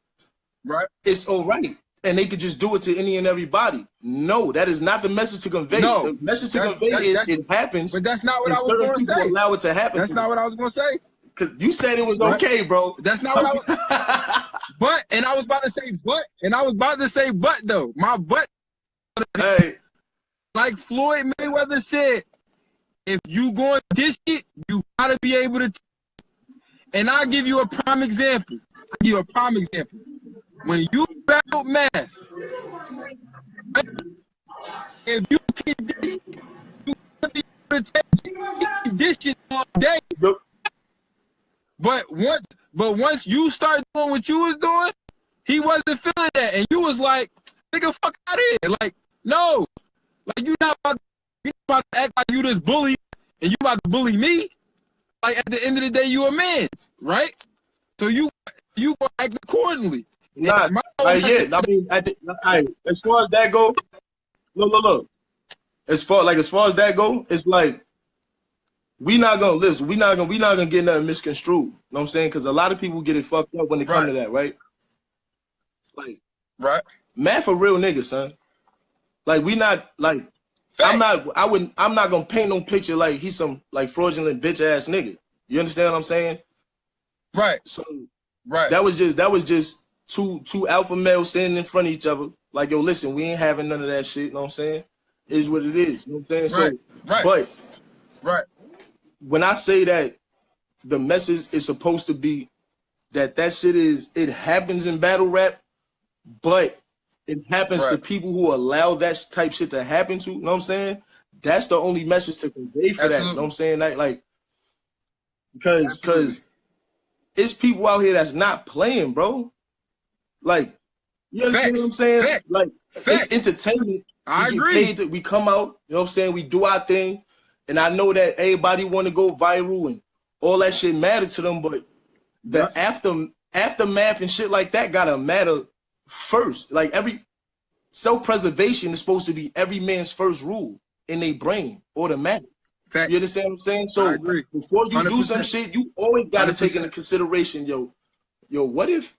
it's all right, and they could just do it to any and everybody. No, that is not the message to convey. No, the message to convey is it happens, but that's not what I was going to say. Allow it to happen. That's not what I was going to say. Because you said it was okay, bro. That's not what I was. But I was about to say but though. My but. Hey. Like Floyd Mayweather said, if you going to dish it, you gotta be able to. And I'll give you a prime example. When you battle math, if you can dish it, you gotta be able to take dish it all day. But once you start doing what you was doing, he wasn't feeling that, and you was like, "Nigga, fuck out of here!" Like, no. Like, you not about to act like you this bully and you about to bully me. Like, at the end of the day, you a man, right? So you gonna act accordingly. Not yet. I mean, as far as that go, look. As far as that go, it's like we not gonna listen. We not gonna get nothing misconstrued. You know what I'm saying? Because a lot of people get it fucked up when they come to that, right? Like, math a real nigga, son. Like, we not like I'm not gonna paint no picture like he's some like fraudulent bitch ass nigga. You understand what I'm saying? Right. So that was just two alpha males standing in front of each other. Like, yo, listen, we ain't having none of that shit, you know what I'm saying? It is what it is. You know what I'm saying? But when I say that the message is supposed to be that shit it happens in battle rap, but it happens to people who allow that type shit to happen to, you know what I'm saying? That's the only message to convey for that, you know what I'm saying? Like because it's people out here that's not playing, bro. Like, you understand what I'm saying? Like, it's entertainment. I agree. We come out, you know what I'm saying? We do our thing. And I know that everybody want to go viral and all that shit matter to them, but the aftermath and shit like that gotta matter first. Like, every self-preservation is supposed to be every man's first rule in their brain, automatic. You understand what I'm saying? So before you 100%. Do some shit, you always gotta 100%. Take into consideration, yo, what if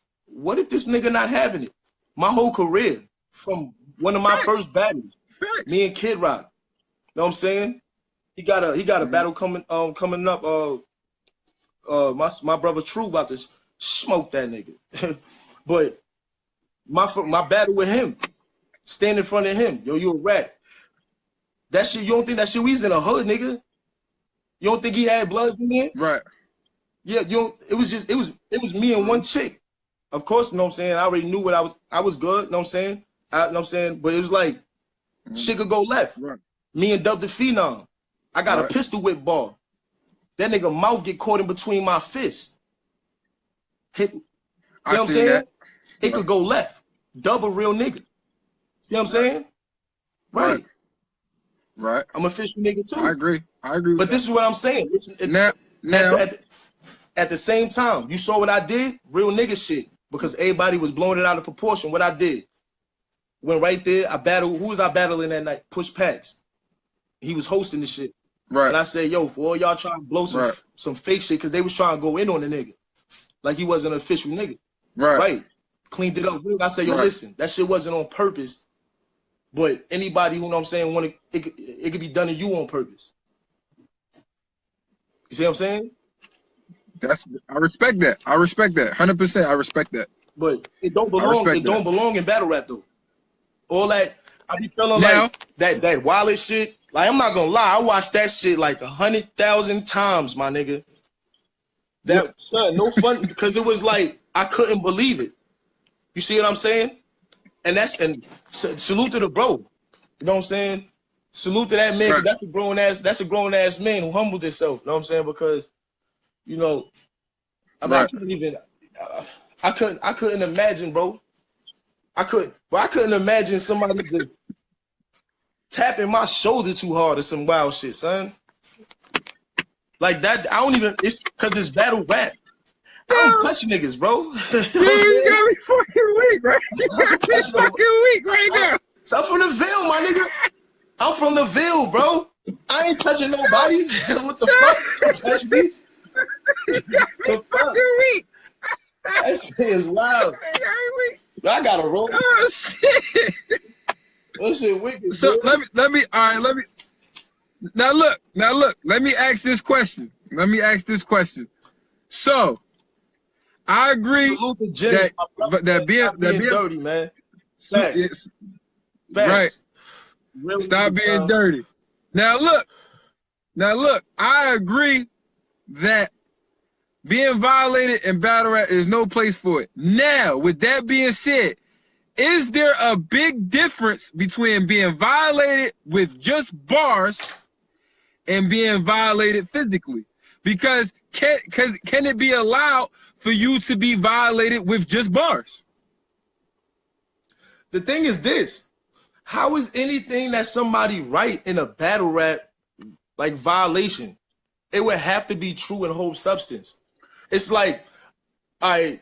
this nigga not having it? My whole career, from one of my first battles, me and Kid Rock. You know what I'm saying? He got a battle coming up. My brother True about to smoke that nigga. But my battle with him, stand in front of him, yo, you a rat. That shit, you don't think that shit we was in a hood, nigga? You don't think he had bloods in there? Right. Yeah, it was me and one chick. Of course, you know what I'm saying? I already knew what I was good, you know what I'm saying? You know what I'm saying? But it was like, shit could go left. Right. Me and Dub the Phenom. I got a pistol whip ball. That nigga mouth get caught in between my fists. Hit, you know what I'm saying? It could go left. Dub a real nigga. You know what I'm saying? Right. I'm a official nigga too. I agree. But this is what I'm saying. At the same time, you saw what I did? Real nigga shit. Because everybody was blowing it out of proportion. What I did. Went right there. I battled. Who was I battling that night? Push Packs. He was hosting the shit. Right. And I said, yo, for all y'all trying to blow some fake shit, because they was trying to go in on the nigga. Like he wasn't an official nigga. Right. Cleaned it up. I said, yo, listen, that shit wasn't on purpose. But anybody who, know what I'm saying, it could be done to you on purpose. You see what I'm saying? I respect that. 100%. I respect that. But it don't belong. It don't belong in battle rap though. All that I be feeling like that wallet shit. Like, I'm not gonna lie, I watched that shit like 100,000 times, my nigga. Son, no fun, because it was like I couldn't believe it. You see what I'm saying? And salute to the bro. You know what I'm saying? Salute to that man, because that's a grown ass man who humbled himself. You know what I'm saying? Because, you know, I mean, I couldn't imagine, bro. I couldn't imagine somebody just tapping my shoulder too hard or some wild shit, son. Like that, I don't even. It's because it's battle rap. I don't touch niggas, bro. You got me fucking weak, right? You got me fucking weak right now. So I'm from the Ville, my nigga. I'm from the Ville, bro. I ain't touching nobody. What the fuck? Touch me? You got me fucking weak. That shit is wild. I gotta roll. Oh shit. That shit wicked. So bro. let me. Now look. Let me ask this question. So, I agree that being dirty, man. Facts. Right. Really Stop being dirty. Now look. I agree that being violated in battle rap is no place for it. Now, with that being said, is there a big difference between being violated with just bars and being violated physically? Because can it be allowed for you to be violated with just bars? The thing is this. How is anything that somebody write in a battle rap like violation? It would have to be true and whole substance. It's like, what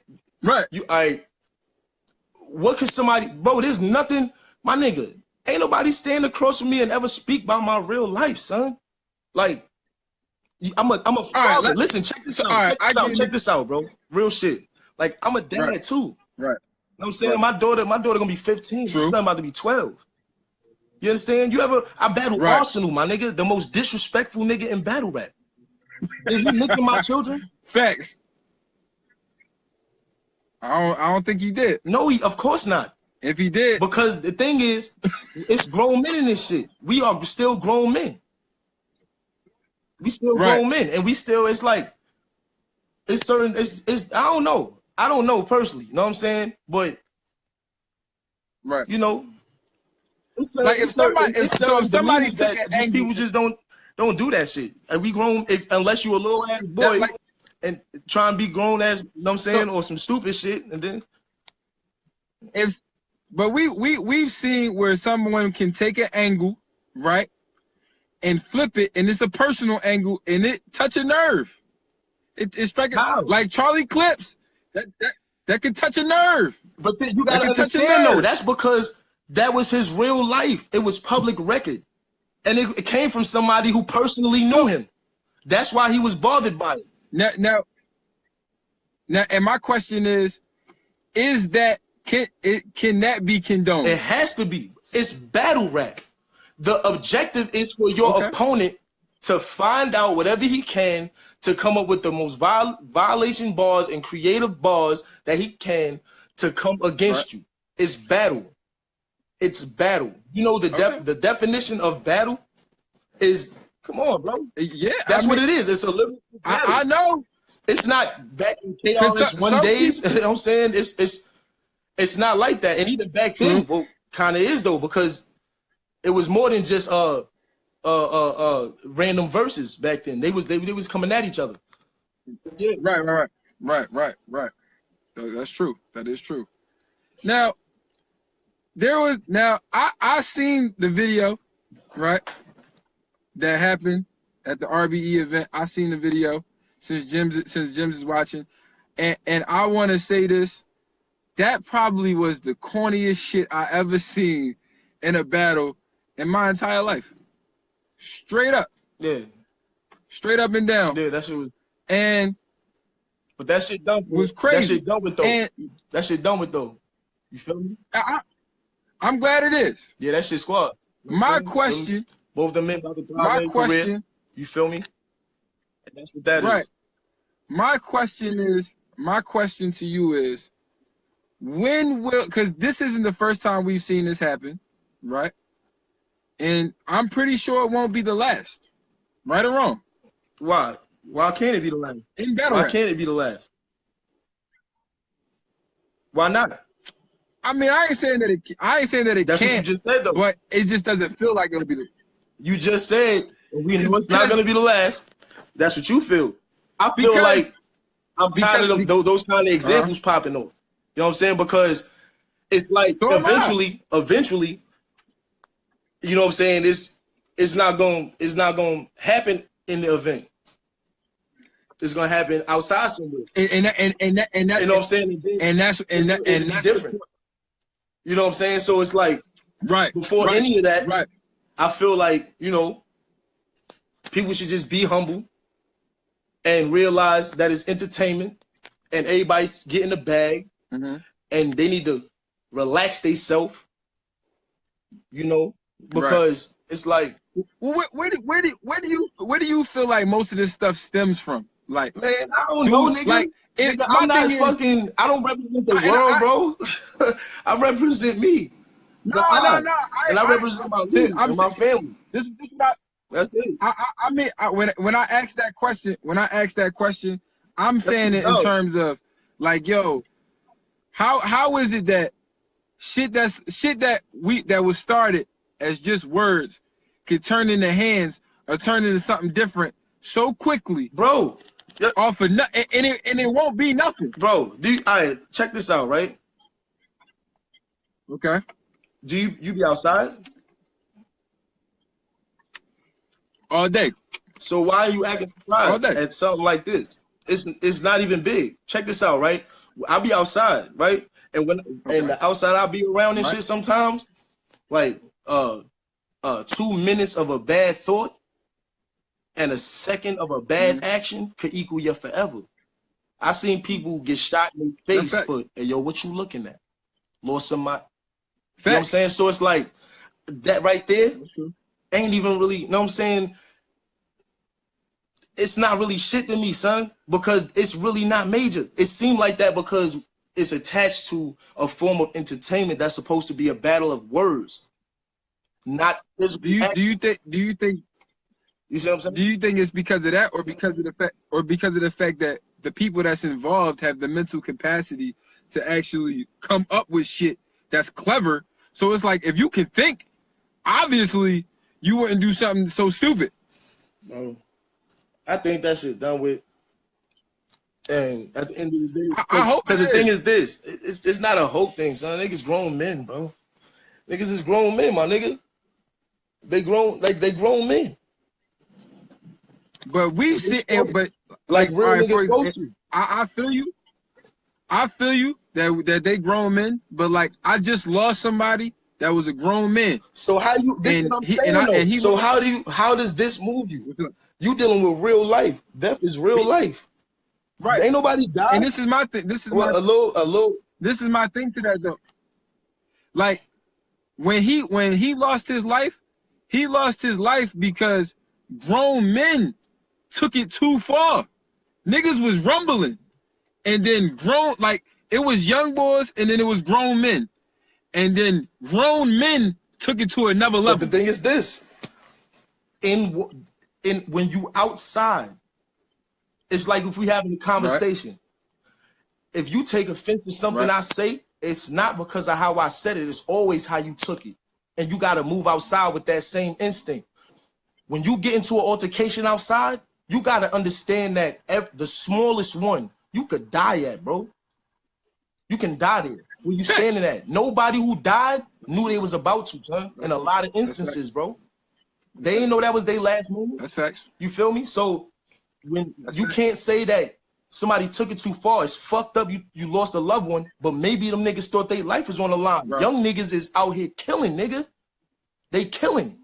could somebody, bro, there's nothing, my nigga, ain't nobody stand across from me and ever speak about my real life, son. Like, I'm a father. Right, listen, check this out. Check this out, bro. Real shit. Like, I'm a dad too. Right. You know what I'm saying? My daughter gonna be 15. True. She's not about to be 12. You understand? I battle Arsenal, my nigga, the most disrespectful nigga in battle rap. Is he nicking my children? Facts. I don't think he did. No, of course not. If he did, because the thing is, it's grown men in this shit. We are still grown men. We still grown men, and we still. It's like it's certain. It's. I don't know. I don't know personally. You know what I'm saying? But you know, it's like if somebody that just people just don't do that shit. And we grown unless you a little ass boy. And try and be grown as, you know what I'm saying, or some stupid shit, and then but we've seen where someone can take an angle, right, and flip it, and it's a personal angle, and it touch a nerve. It's striking like Charlie Clips. That can touch a nerve. But then you gotta understand though, that's because that was his real life. It was public record, and it came from somebody who personally knew him. That's why he was bothered by it. Now, and my question is that can that be condoned? It has to be. It's battle rap. The objective is for your opponent to find out whatever he can to come up with the most violation bars and creative bars that he can to come against you. It's battle. It's battle. You know the definition of battle is. Come on, bro. Yeah, that's what it is. It's a little. I know. It's not back in chaos one days. You know what I'm saying? It's not like that. And even back then, well, kind of is though, because it was more than just random verses back then. They was coming at each other. Yeah. Right. That's true. That is true. Now, I seen the video, right? That happened at the RBE event. I seen the video since Jim's is watching, and I want to say this: that probably was the corniest shit I ever seen in a battle in my entire life. Straight up, straight up and down. Yeah, that shit was. But that shit done was crazy. That shit done with though. And that shit done with though. You feel me? I'm glad it is. Yeah, that shit squad. My question. Both the men about to drive their career. You feel me? And that's what that is. My question to you is, when will, because this isn't the first time we've seen this happen, right? And I'm pretty sure it won't be the last. Right or wrong? Why? Why can't it be the last? In battle rap. Why can't it be the last? Why not? I mean, I ain't saying that it That's can't. What you just said though. But it just doesn't feel like it'll be the. You just said we know it's not gonna be the last. That's what you feel. I feel like I'm tired of those kind of examples popping off. You know what I'm saying? Because it's like eventually, you know what I'm saying, it's not gonna happen in the event. It's gonna happen outside somewhere. And that, You know what I'm saying? and It'll be that's the different. You know what I'm saying? So it's like right before any of that, right. I feel like, you know, people should just be humble and realize that it's entertainment and everybody get in the bag and they need to relax themselves, you know, because it's like, Where do you feel like most of this stuff stems from? Like, man, I don't know, nigga. Like, Nigga, I'm not fucking. I don't represent the world, bro. I represent me. No. And I represent my league and my family. This is about. That's it. I mean, when I ask that question, I'm saying it in terms of like, yo, how is it that shit that was started as just words could turn into hands or turn into something different so quickly, bro? Off of nothing, and it won't be nothing, bro. All right, check this out, right? Okay. Do you be outside all day? So why are you acting surprised at something like this? It's not even big. Check this out, right? I'll be outside, right? And and the outside I'll be around and shit sometimes, like 2 minutes of a bad thought and a second of a bad action could equal your forever. I seen people get shot in the face for, hey, yo, what you looking at? Lost somebody. You know what I'm saying? So it's like that right there ain't even really, you know what I'm saying? It's not really shit to me, son, because it's really not major. It seemed like that because it's attached to a form of entertainment that's supposed to be a battle of words. Not physical. Do you think you see what I'm saying? Do you think it's because of that or because of the fact that the people that's involved have the mental capacity to actually come up with shit that's clever? So it's like, if you can think, obviously you wouldn't do something so stupid. No. I think that shit done with. And at the end of the day, I hope, because the thing is this, it's not a hope thing, son. Niggas grown men, bro. Niggas is grown men, my nigga. They grown men. But we've seen, but like real niggas supposed to. I feel you. I feel you that they grown men, but like I just lost somebody that was a grown man. So how you? This is what I'm saying. So how does this move you? You dealing with real life. Death is real life. Right. Ain't nobody died. And this is my thing. This is my This is my thing to that though. Like when he lost his life because grown men took it too far. Niggas was rumbling, and then it was young boys, and then it was grown men, and then grown men took it to another level. But the thing is this: when you outside, it's like if we having a conversation. Right. If you take offense to something I say, it's not because of how I said it. It's always how you took it, and you got to move outside with that same instinct. When you get into an altercation outside, you got to understand that the smallest one you could die at, bro. You can die there when you standing at. Nobody who died knew they was about to, son. In a lot of instances, bro. They didn't know that was their last moment. That's facts. You feel me? So when you can't say that somebody took it too far, it's fucked up. You lost a loved one, but maybe them niggas thought their life was on the line. Right. Young niggas is out here killing, nigga. They killing.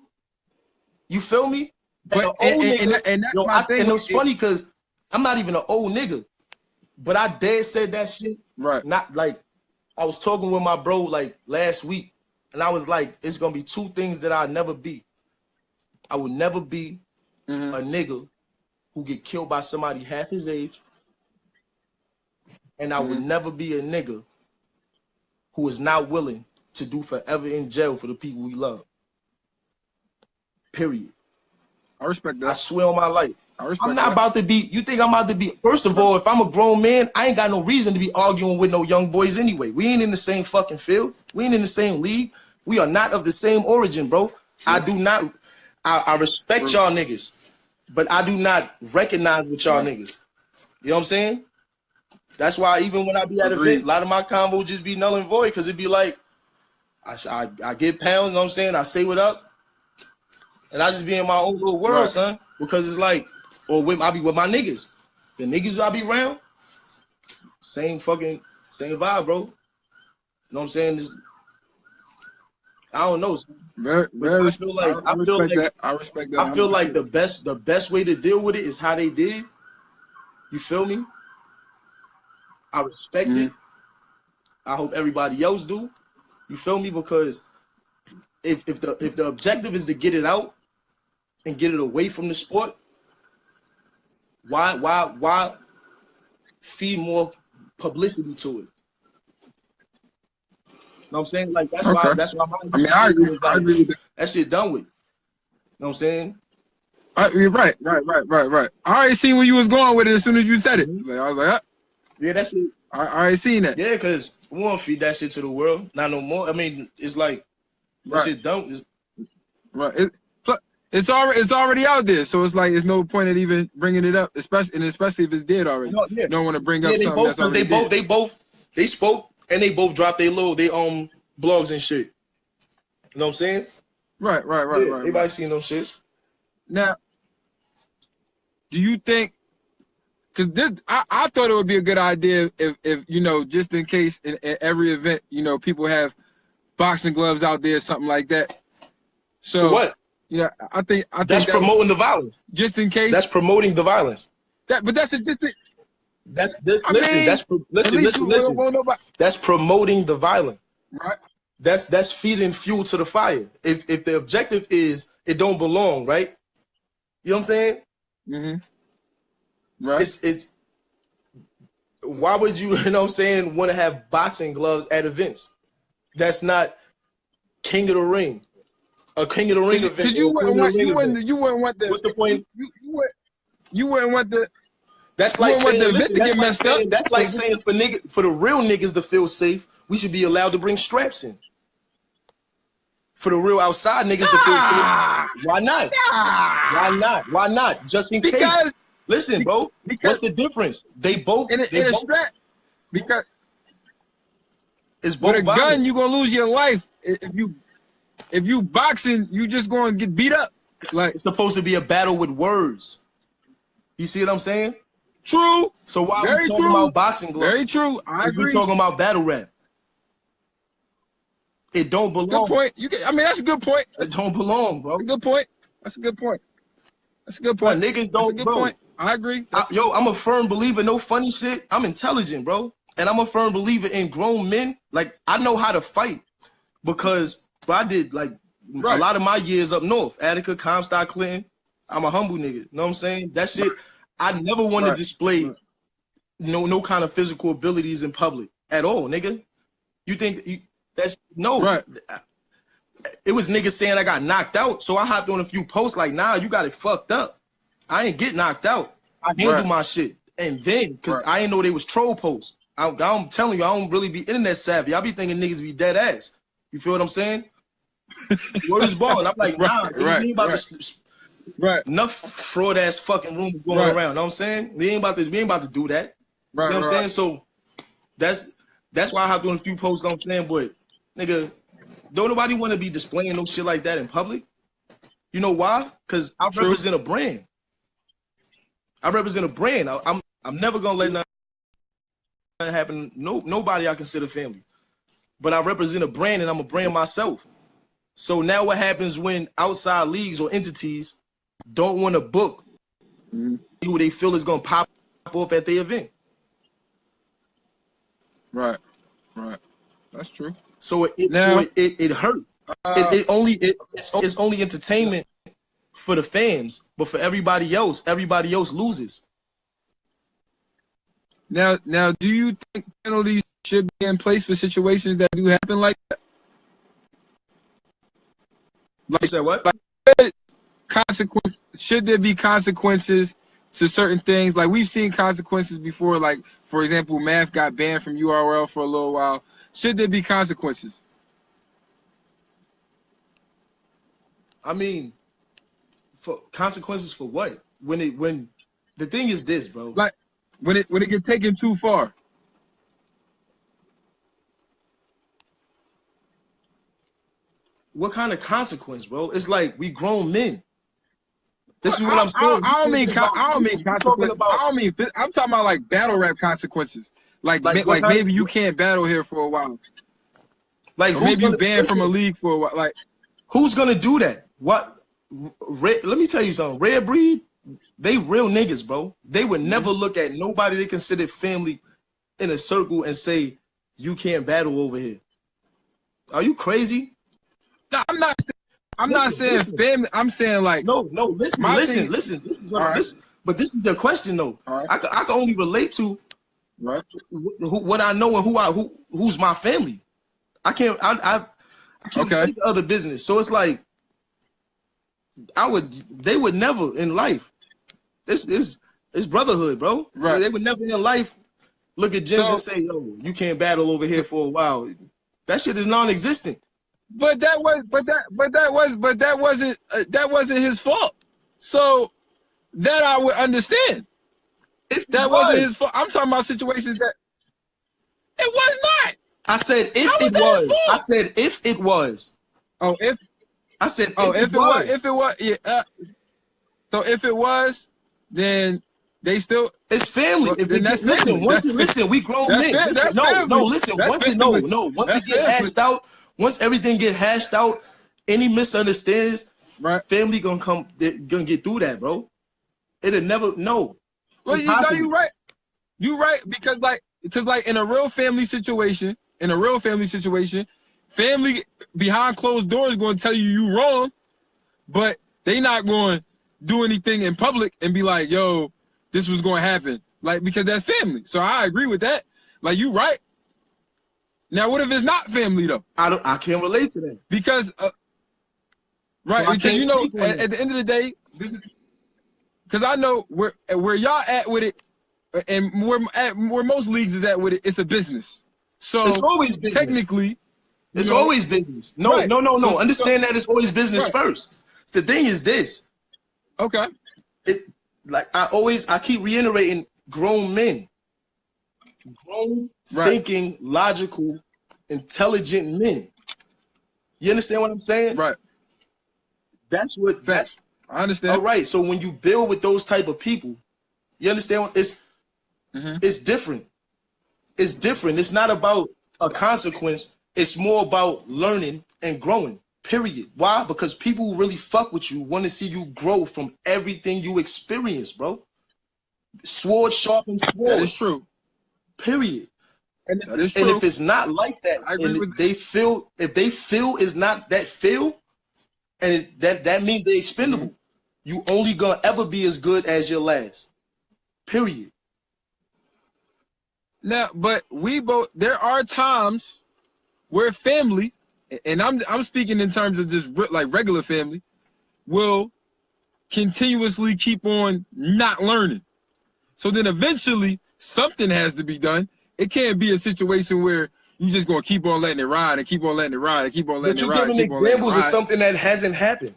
You feel me? But and that's my thing. And it was funny because I'm not even an old nigga, but I dead said that shit. Right. Not like I was talking with my bro like last week, and I was like, it's gonna be two things that I'll never be. I would never be a nigga who get killed by somebody half his age, and I would never be a nigga who is not willing to do forever in jail for the people we love. Period. I respect that. I swear on my life. I'm not about to be, you think I'm about to be, first of all, if I'm a grown man, I ain't got no reason to be arguing with no young boys anyway. We ain't in the same fucking field. We ain't in the same league. We are not of the same origin, bro. I do not, I respect y'all niggas, but I do not recognize with y'all niggas. You know what I'm saying? That's why even when I be at an event, a lot of my convo just be null and void because it be like, I get pounds, you know what I'm saying? I say what up, and I just be in my own little world, Right. son. Because it's like, I be with my niggas. The niggas I be around, same vibe, bro. You know what I'm saying? I don't know. Very, But very. I feel like I respect that. I respect that. I feel like 100%. the best way to deal with it is how they did. You feel me? I respect it. I hope everybody else do. You feel me? Because if the objective is to get it out and get it away from the sport, why feed more publicity to it? You know what I'm saying? Like that's Okay. why my I mean, I agree. was I like, agree with that. that shit done with. You know what I'm saying? You're right. I already seen where you was going with it as soon as you said it. Mhm. Like, I was like, Yeah, that's it. I already seen that. Yeah, because we won't feed that shit to the world. Not no more. I mean, it's like that Right. shit done. Right. It's already out there, so it's like it's no point in even bringing it up, especially if it's dead already. No, yeah. You don't want to bring Yeah, up they something both that's already dead. they spoke and they both dropped their blogs and shit. You know what I'm saying? Right. Yeah, everybody seen those shits. Now, do you think? Because I thought it would be a good idea if you know, just in case in every event, you know, people have boxing gloves out there, something like that. So For what? You know, I think That's promoting the violence. Just in case. That's promoting the violence. That's Listen. That's promoting the violence. Right. That's feeding fuel to the fire. If the objective is it don't belong, right? You know what I'm saying? Right. It's why would you know what I'm saying, want to have boxing gloves at events? That's not King of the Ring. A King of the Ring event. You wouldn't want the. What's the point? You wouldn't want the. That's like saying, listen, that's like saying, that's like saying for the real niggas to feel safe, we should be allowed to bring straps in. For the real outside niggas to feel safe, why not? Why not? Why not? Just in case. Listen, bro. What's the difference? They both. In a strap. Because it's both with a violence. gun, you gonna lose your life. If you boxing, you just gonna get beat up. Like, it's supposed to be a battle with words. You see what I'm saying? True. So why are we talking about boxing gloves? Very true. I agree. We're talking about battle rap. It don't belong. Good point. That's a good point. It don't belong, bro. That's a good point. That's a good point. Niggas don't, bro. Point. I agree. I'm a firm believer. No funny shit. I'm intelligent, bro, and I'm a firm believer in grown men. Like, I know how to fight because I did like a lot of my years up north, Attica, Comstock, Clinton. I'm a humble nigga. You know what I'm saying? That shit. I never want to display no kind of physical abilities in public at all, nigga. You think that's no? Right. It was niggas saying I got knocked out, so I hopped on a few posts like, nah, you got it fucked up. I ain't get knocked out. I handle my shit. And then, because I didn't know they was troll posts. I'm telling you, I don't really be internet savvy. I be thinking niggas be dead ass. You feel what I'm saying? Word is born. I'm like, nah, we ain't about to. Enough fraud ass fucking rumors going around. You know what I'm saying? We ain't about to do that. You know what I'm saying? So that's why I hopped on a few posts. You know what I'm saying? But nigga, don't nobody want to be displaying no shit like that in public. You know why? Because I represent a brand. I'm never gonna let nothing happen. Nobody I consider family. But I represent a brand and I'm a brand myself. So now what happens when outside leagues or entities don't want to book who they feel is gonna pop off at the event? Right. That's true. So it hurts. It's only entertainment for the fans, but for everybody else loses. Now, do you think penalties should be in place for situations that do happen like that? Like, say what? Should there be consequences to certain things? Like, we've seen consequences before. Like, for example, Math got banned from URL for a little while. Should there be consequences? I mean, for consequences for what? When the thing is this, bro. Like, when it get taken too far. what kind of consequence, bro? It's like we grown men. This is what I'm saying. I don't mean consequences. I'm talking about like battle rap consequences. Like maybe you can't battle here for a while. Like or maybe you banned from a league for a while. Like who's gonna do that? What? Let me tell you something. Red Breed, they real niggas, bro. They would never look at nobody they consider family in a circle and say you can't battle over here. Are you crazy? No, I'm not saying family. I'm saying like listen. But this is the question though. Right. I can only relate to what I know and who's my family. I can't relate to other business. So it's like they would never in life. It's brotherhood, bro. Right. They would never in life look at gyms and say, yo, you can't battle over here for a while. That shit is non-existent. But that wasn't his fault. So that I would understand. If that wasn't his fault. I'm talking about situations that it was not. I said if it was. I said if it was. Oh, if I said if it was, yeah. So if it was, then they still. It's family. If then that's family. Listen, we grown men. Listen, listen. Once it get hashed out, once everything get hashed out, any misunderstandings, family gonna get through that, bro. It'll never Well, you right. You right because in a real family situation, family behind closed doors going to tell you wrong, but they not going to do anything in public and be like, yo, this was going to happen. Like, because that's family. So I agree with that. Like, you right. Now, what if it's not family, though? I can't relate to that. Because, because, you know, at the end of the day, this is, because I know where y'all at with it, and where most leagues is at with it, it's a business. So it's always business. Technically, it's always business. No. Understand that it's always business first. The thing is this. Okay. I keep reiterating grown men. Thinking, logical, intelligent men. You understand what I'm saying? Right. That's what I understand. All right. So when you build with those type of people, you understand what it's different. It's different. It's not about a consequence. It's more about learning and growing. Period. Why? Because people who really fuck with you want to see you grow from everything you experience, bro. Sword sharpens sword. That is true. Period. And if it's not like that, and if they feel is not that feel, and that means they're expendable. You only gonna ever be as good as your last. Period. Now, but there are times where family, and I'm speaking in terms of just like regular family, will continuously keep on not learning. So then eventually something has to be done. It can't be a situation where you just gonna keep on letting it ride and keep on letting it ride and keep on letting it ride. But you're giving examples of something that hasn't happened.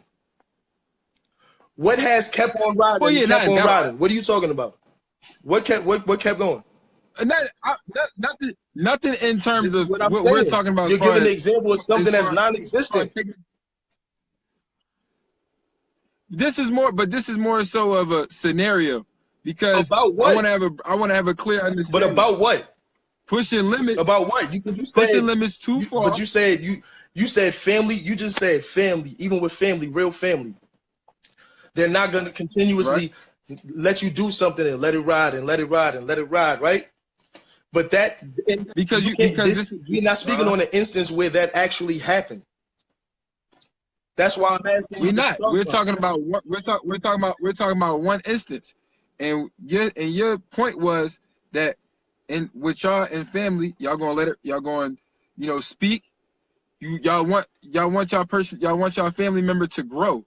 What has kept on riding? Well, yeah, kept on riding. What are you talking about? What kept going? Nothing in terms of what we're talking about. You're giving an example of something that's non-existent. This is more so of a scenario because about what? I want to have a clear understanding. But about what? Pushing limits. About what? You pushing limits too far. But you said family. You just said family. Even with family, real family, they're not going to continuously let you do something and let it ride and let it ride and let it ride, right? But we're not speaking on an instance where that actually happened. That's why I'm asking. We're not. We're talking about one instance, and your point was that with y'all and family, y'all going speak. Y'all want y'all family member to grow.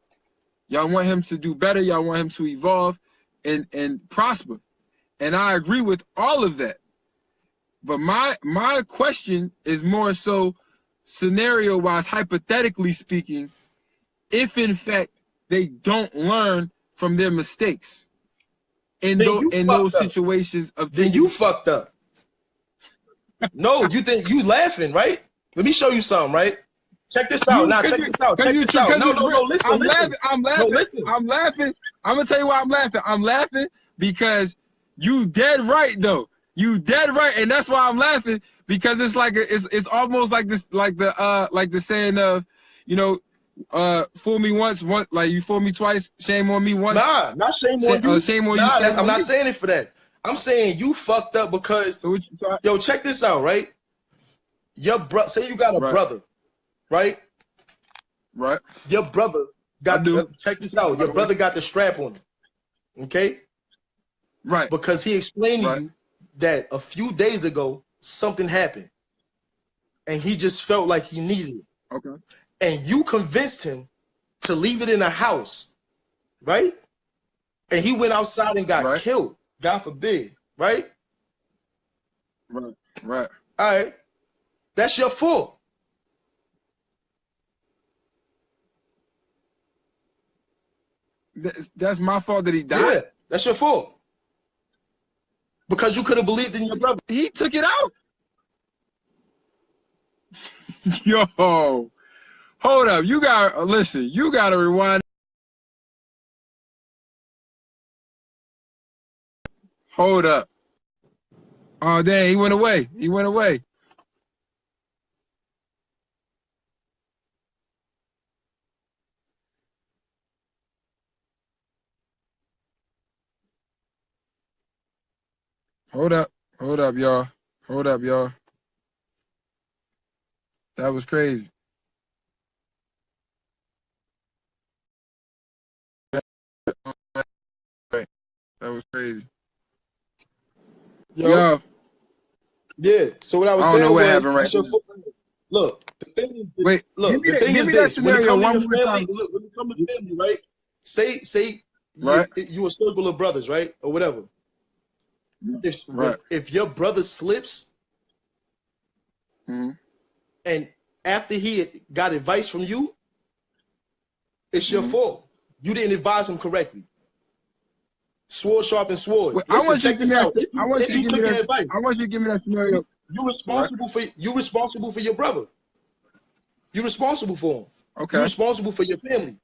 Y'all want him to do better. Y'all want him to evolve and prosper. And I agree with all of that. But my question is more so scenario-wise, hypothetically speaking, if in fact they don't learn from their mistakes in those situations of then you fucked up. No, you think you laughing, right? Let me show you something, right? Check this out. Now, check this out. Check this out. No, listen. I'm listen. laughing. I'm laughing. No, listen. I'm laughing. I'm gonna tell you why I'm laughing. I'm laughing because you dead right though. You dead right, and that's why I'm laughing because it's like it's almost like this, like the saying of, you know, fool me once, like you fool me twice, shame on me once. Nah, not shame on you. Shame on nah, you. I'm not saying it for that. I'm saying you fucked up because yo, check this out, right? Your say you got a brother, right? Right. Your brother got check this out. Your brother got the strap on him. Okay? Right. Because he explained to you that a few days ago something happened. And he just felt like he needed it. Okay. And you convinced him to leave it in the house, right? And he went outside and got killed. God forbid, right? Right. Right. All right. That's your fault. That's my fault that he died? Yeah, that's your fault. Because you could have believed in your brother. He took it out. Yo, hold up. You got listen. You got to rewind. Hold up. Oh dang, he went away. He went away. Hold up, y'all. Hold up, y'all. That was crazy. That was crazy. Yo. Yeah. So what I was saying was, look, the thing is, wait, look, the thing is this: when it comes to your family, look, when it comes to family, right? Say, you a circle of brothers, right, or whatever. If your brother slips, and after he got advice from you, it's your fault. You didn't advise him correctly. Sword sharpen sword. Wait, Listen, check this out. I want you to give me that scenario. You responsible for your brother. You're responsible for him. Okay. You're responsible for your family.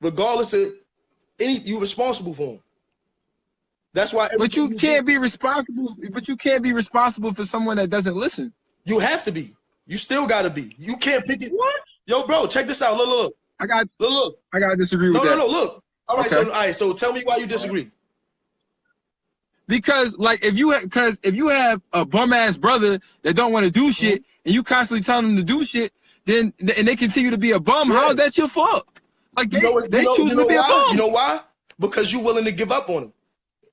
Regardless of you're responsible for him. That's why. But you can't be responsible. But you can't be responsible for someone that doesn't listen. You have to be. You still gotta be. You can't pick it. What? Yo, bro, check this out. Look. I gotta disagree with that. No, look. All right, so tell me why you disagree. Because like if you have a bum ass brother that don't want to do shit and you constantly tell them to do shit, then and they continue to be a bum, how is that your fault? Like they choose to be a bum. You know why? Because you're willing to give up on him.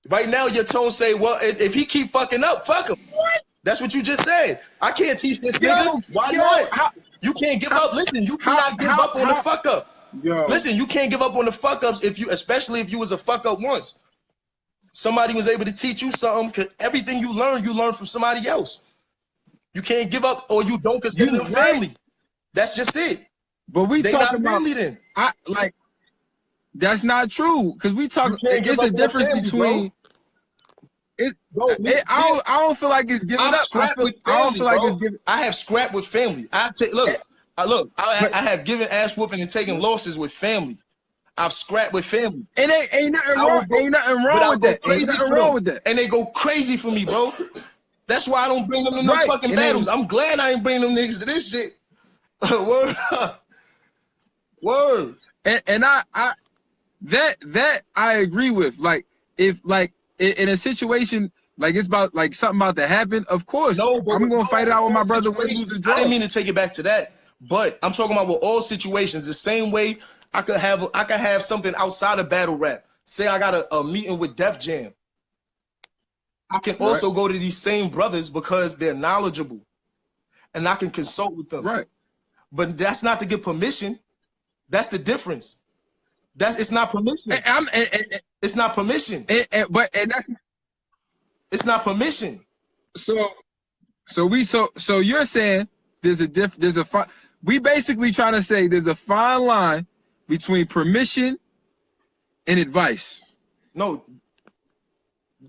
Right now, your tone say, well, if he keep fucking up, fuck him. What? That's what you just said. I can't teach this nigga. Why not? You can't give up. Listen, you cannot give up on the fuck up. Listen, you can't give up on the fuck ups especially if you was a fuck up once. Somebody was able to teach you something, because everything you learn from somebody else. You can't give up, or you don't because they're family. That's just it. But we talking about family then. That's not true, because we talk. It's a difference between. I don't feel like it's giving up. I don't feel like it's giving. I have scrapped with family. I have given ass whooping and taken losses with family. I've scrapped with family. And ain't nothing wrong. Ain't nothing wrong with that. Ain't nothing wrong with that. And they go crazy for me, bro. That's why I don't bring them to no fucking battles. I'm glad I ain't bring them niggas to this shit. Word up. Word. And that I agree with. Like if in a situation like it's about like something about to happen, of course I'm gonna fight it out with my brother. I didn't mean to take it back to that, but I'm talking about with all situations. The same way I could have something outside of battle rap. Say I got a meeting with Def Jam. I can also go to these same brothers because they're knowledgeable, and I can consult with them. Right. But that's not to get permission. That's the difference. It's not permission. It's not permission. It's not permission. So you're saying we basically trying to say there's a fine line between permission and advice. No,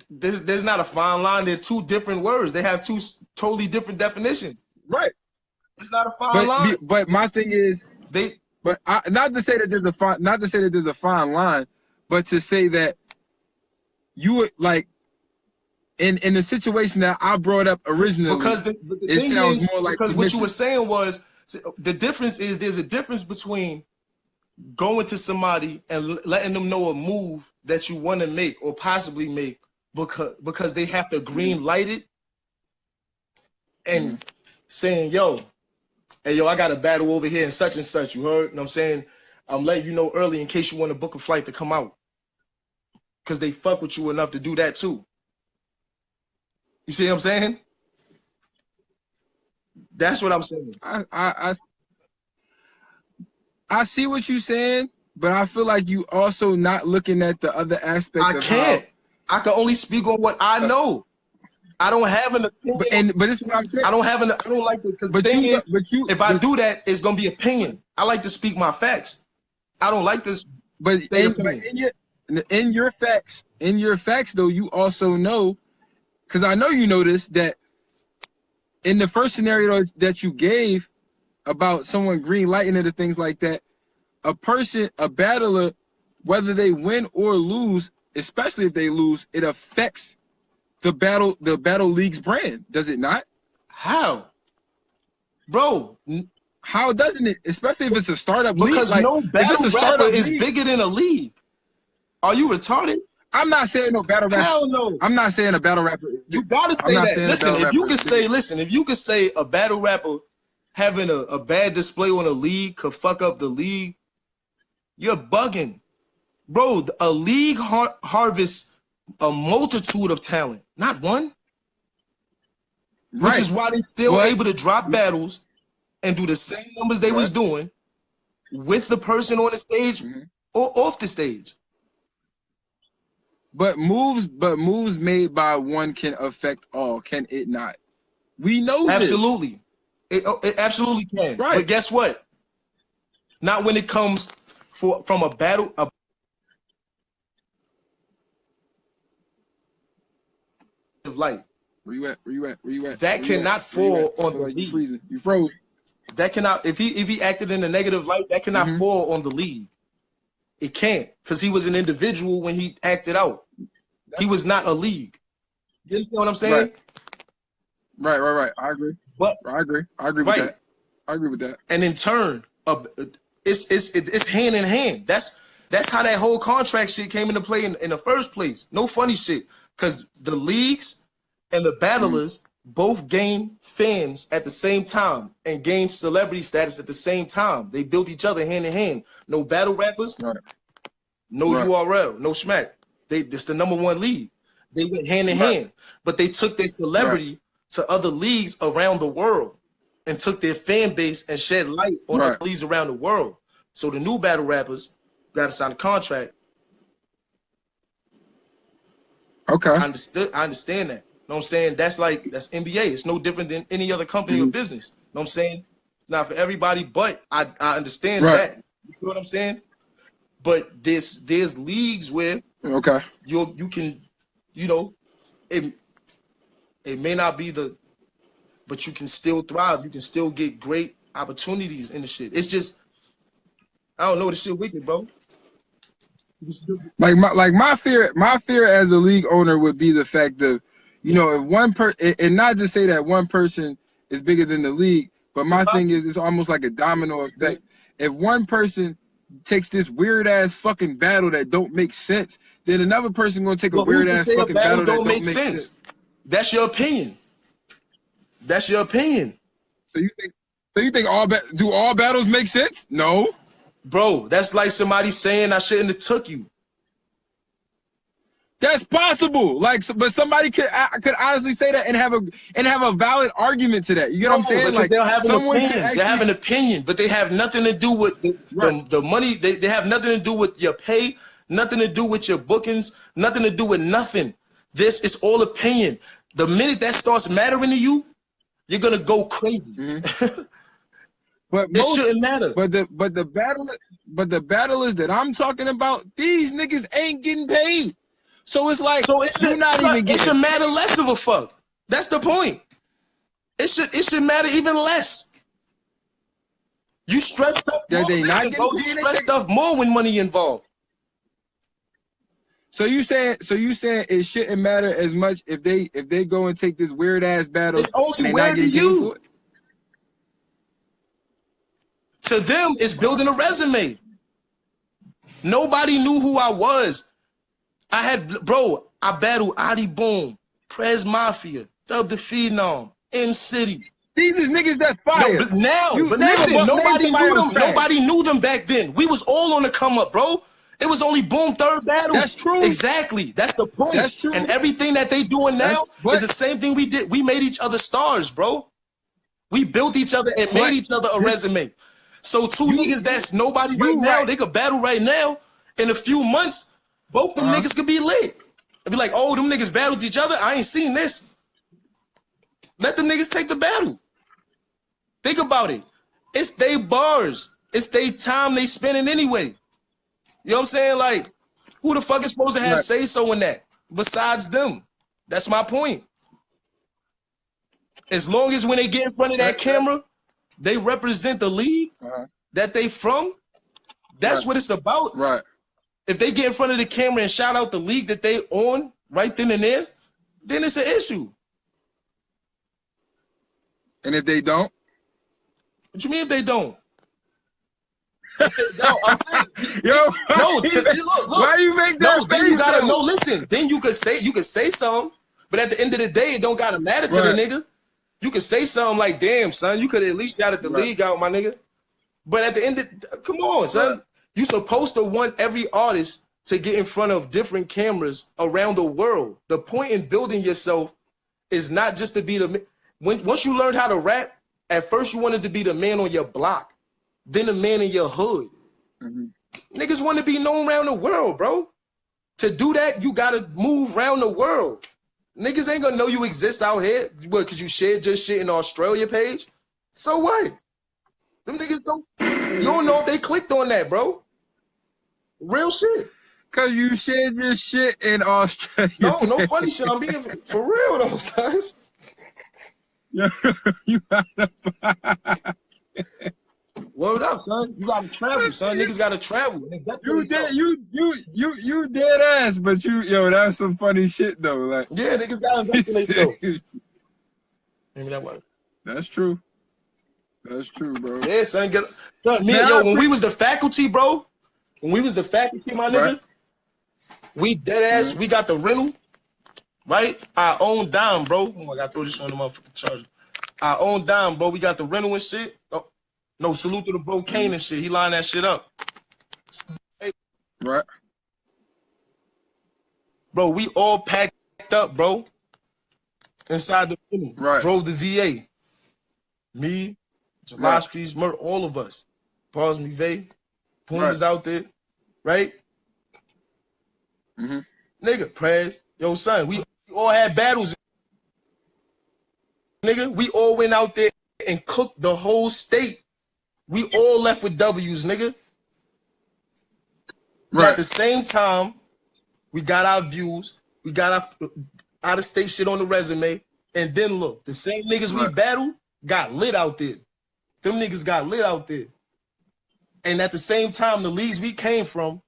there's not a fine line. They're two different words. They have two totally different definitions. Right. It's not a fine line. But my thing is, not to say that there's a fine line, but to say that you would like in the situation that I brought up originally. Because the thing is, more like because what you were saying was the difference is there's a difference between going to somebody and letting them know a move that you want to make or possibly make because they have to green light it and saying, yo, hey, yo, I got a battle over here and such, you heard? You know what I'm saying? I'm letting you know early in case you want to book a flight to come out. Because they fuck with you enough to do that too. You see what I'm saying? That's what I'm saying. I see what you're saying, but I feel like you also not looking at the other aspects of I can only speak on what I know. I don't have an opinion. But this is what I'm saying. I don't like it because the thing is, if I do that, it's gonna be opinion. I like to speak my facts. I don't like this. But in your facts though, you also know, because I know you know this, that in the first scenario that you gave about someone green lighting it or things like that, a battler, whether they win or lose, especially if they lose, it affects the battle league's brand, does it not? How, bro? How doesn't it? Especially if it's a startup league. Because no battle rapper is bigger than a league. Are you retarded? I'm not saying no battle rapper. Hell no. I'm not saying a battle rapper. You gotta say that. Listen, if you could say a battle rapper having a bad display on a league could fuck up the league, you're bugging. Bro, a league harvests a multitude of talent, not one. Right. Which is why they still able to drop battles and do the same numbers they was doing with the person on the stage or off the stage. But moves made by one can affect all, can it not? We know absolutely. This. It absolutely can. Right. But guess what? Not when it comes from a battle. Light. Where you at? That cannot fall on the league. You freezing. You froze. That cannot. If he acted in a negative light, that cannot fall on the league. It can't, because he was an individual when he acted out. He was not a league. You understand what I'm saying? Right. I agree. But I agree with that. I agree with that. And in turn, it's hand in hand. That's how that whole contract shit came into play in the first place. No funny shit. Because the leagues and the battlers both gain fans at the same time and gain celebrity status at the same time. They built each other hand in hand. No battle rappers, no URL, no smack. It's the #1 league. They went hand in hand, but they took their celebrity to other leagues around the world and took their fan base and shed light on other leagues around the world. So the new battle rappers got to sign a contract. Okay. I understand that. You know what I'm saying? That's NBA. It's no different than any other company or business. You know what I'm saying? Not for everybody, but I understand that. You feel what I'm saying? But there's leagues where you can, it may not be but you can still thrive. You can still get great opportunities in the shit. It's just, I don't know, this shit wicked, bro. My fear as a league owner would be the fact of, if one and not to say that one person is bigger than the league, but my thing is it's almost like a domino effect. If one person takes this weird ass fucking battle that don't make sense, then another person gonna take a weird ass fucking battle that don't make sense. That's your opinion. That's your opinion. So you think all battles make sense? No. Bro, that's like somebody saying I shouldn't have took you. That's possible. But somebody could honestly say that and have a valid argument to that. You get what I'm saying? Like they'll have an opinion. They have an opinion, but they have nothing to do with the money. They have nothing to do with your pay, nothing to do with your bookings, nothing to do with nothing. This is all opinion. The minute that starts mattering to you, you're gonna go crazy. But it shouldn't matter. But the battlers that I'm talking about, these niggas ain't getting paid. So it's like you're not even getting. It should matter less of a fuck. That's the point. It should matter even less. You stress stuff more, That they not listen, bro. getting You DNA stress check? stuff more when money involved. So you saying it shouldn't matter as much if they go and take this weird ass battle It's and only they not weird to getting paid for you. it? To them, it's building a resume. Nobody knew who I was. I battled Adi Boom, Prez Mafia, Dub the Phenom, M City. These is niggas that's fire. No, but now, You but name listen, nobody somebody knew else them. trash. Nobody knew them back then. We was all on the come up, bro. It was only Boom third battle. That's true. Exactly. That's the point. That's true. And everything that they doing now is the same thing we did. We made each other stars, bro. We built each other and made each other a resume. So niggas that's nobody right now, they could battle right now. In a few months, both them niggas could be lit. And be like, oh, them niggas battled each other. I ain't seen this. Let them niggas take the battle. Think about it. It's they bars. It's they time they spending anyway. You know what I'm saying? Like, who the fuck is supposed to have say-so in that besides them? That's my point. As long as when they get in front of that camera, they represent the league that they from, that's what it's about. Right. If they get in front of the camera and shout out the league that they on right then and there, then it's an issue. And if they don't? What you mean if they don't? No, I'm saying, Yo, no, look, why you make that face? Then you gotta listen. Then you could say something, but at the end of the day, it don't gotta matter to the nigga. You could say something like, "Damn, son, you could at least shouted the league out, my nigga." But at the end of, come on, son, you supposed to want every artist to get in front of different cameras around the world. The point in building yourself is not just to be the once you learned how to rap. At first, you wanted to be the man on your block, then the man in your hood. Niggas want to be known around the world, bro. To do that, you gotta move around the world. Niggas ain't gonna know you exist out here. What, because you shared your shit in Australia page? So what? Them niggas don't, you don't know if they clicked on that, bro. Real shit. Because you shared your shit in Australia. No funny shit. I'm being for real, though, son. You Word up, son. You gotta travel, son. Niggas gotta travel. You dead ass, but that's some funny shit though. Like, yeah, niggas gotta investigate though. Maybe that one. That's true. That's true, bro. Yeah, son. When we was the faculty, bro. When we was the faculty, my nigga, we dead ass. We got the rental, right? Our own dime, bro. Oh, I gotta throw this on the motherfucking charger. Our own dime, bro. We got the rental and shit. Oh, no, salute to the bro Kane and shit. He lined that shit up. Right. Bro, we all packed up, bro. Inside the rental. Right. Drove the VA. Me, July Streets, Murder, all of us. Pause me, Vay. Poon was out there, right? Nigga, Prez. Yo, son, we all had battles. Nigga, we all went out there and cooked the whole state. We all left with W's, nigga. Right. At the same time, we got our views. We got our out-of-state shit on the resume. And then look, the same niggas we battled got lit out there. Them niggas got lit out there. And at the same time, the leagues we came from,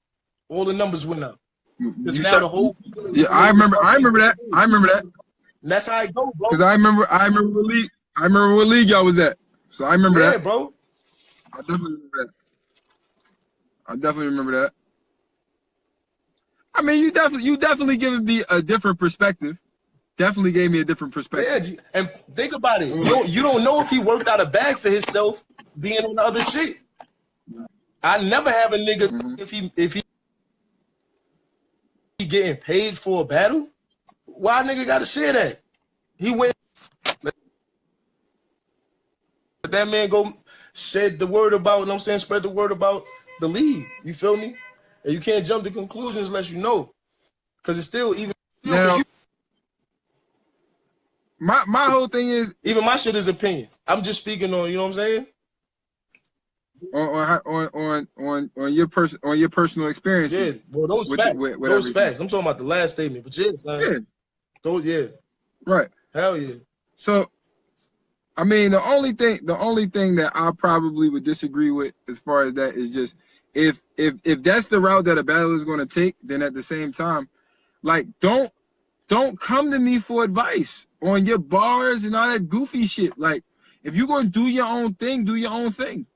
all the numbers went up. Now the whole I remember that. And that's how it goes, bro. Because I remember what league y'all was at. So I remember that. Yeah, bro. I definitely remember that. I mean, you definitely gave me a different perspective. Definitely gave me a different perspective. Yeah, and think about it. You don't know if he worked out a bag for himself being on the other shit. I never have a nigga if he getting paid for a battle. Why nigga gotta share that? He went. Let that man go shed the word about. You know what I'm saying, spread the word about the league. You feel me? And you can't jump to conclusions unless you know, because it's still even. Now, my whole thing is even my shit is opinion. I'm just speaking on. You know what I'm saying? On your personal experiences. Yeah, well, those facts. Those facts. I'm talking about the last statement, but yeah, yeah. Those, yeah. Right. Hell yeah. So, I mean, the only thing that I probably would disagree with as far as that is just if that's the route that a battle is going to take, then at the same time, like don't come to me for advice on your bars and all that goofy shit. Like if you're going to do your own thing, do your own thing.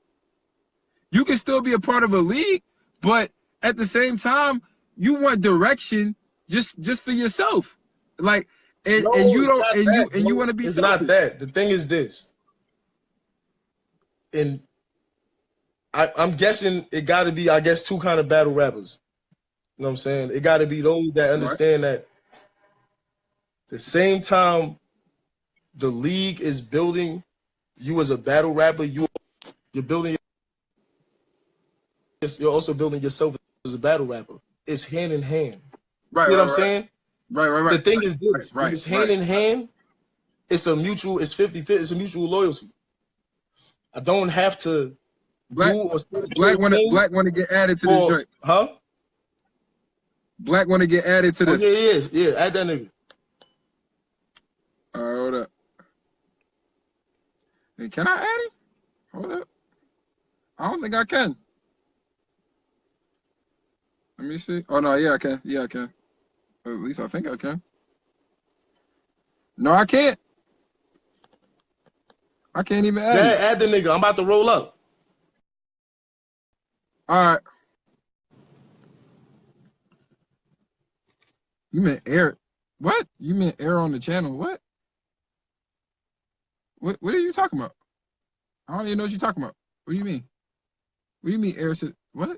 You can still be a part of a league, but at the same time, you want direction just for yourself. Like and you don't and you want to be it's selfish. not that. The thing is this. And I'm guessing it got to be, I guess, two kind of battle rappers. You know what I'm saying? It got to be those that understand that the same time the league is building you as a battle rapper, you're building, you're also building yourself as a battle rapper. It's hand in hand. Right, you know what I'm saying? Right. The thing is this, right, when it's hand in hand, it's a mutual, it's 50-50, it's a mutual loyalty. I don't have to Black want to get added to this joint. Huh? Black want to get added to this. Yeah, add that nigga. All right, hold up. Hey, can I add him? Hold up. I don't think I can. Let me see. Oh no, yeah, I can. Yeah, I can. Or at least I think I can. No, I can't. I can't even add him. Add the nigga. I'm about to roll up. All right. You meant air? What? You meant air on the channel? What? What are you talking about? I don't even know what you're talking about. What do you mean? What do you mean air? What?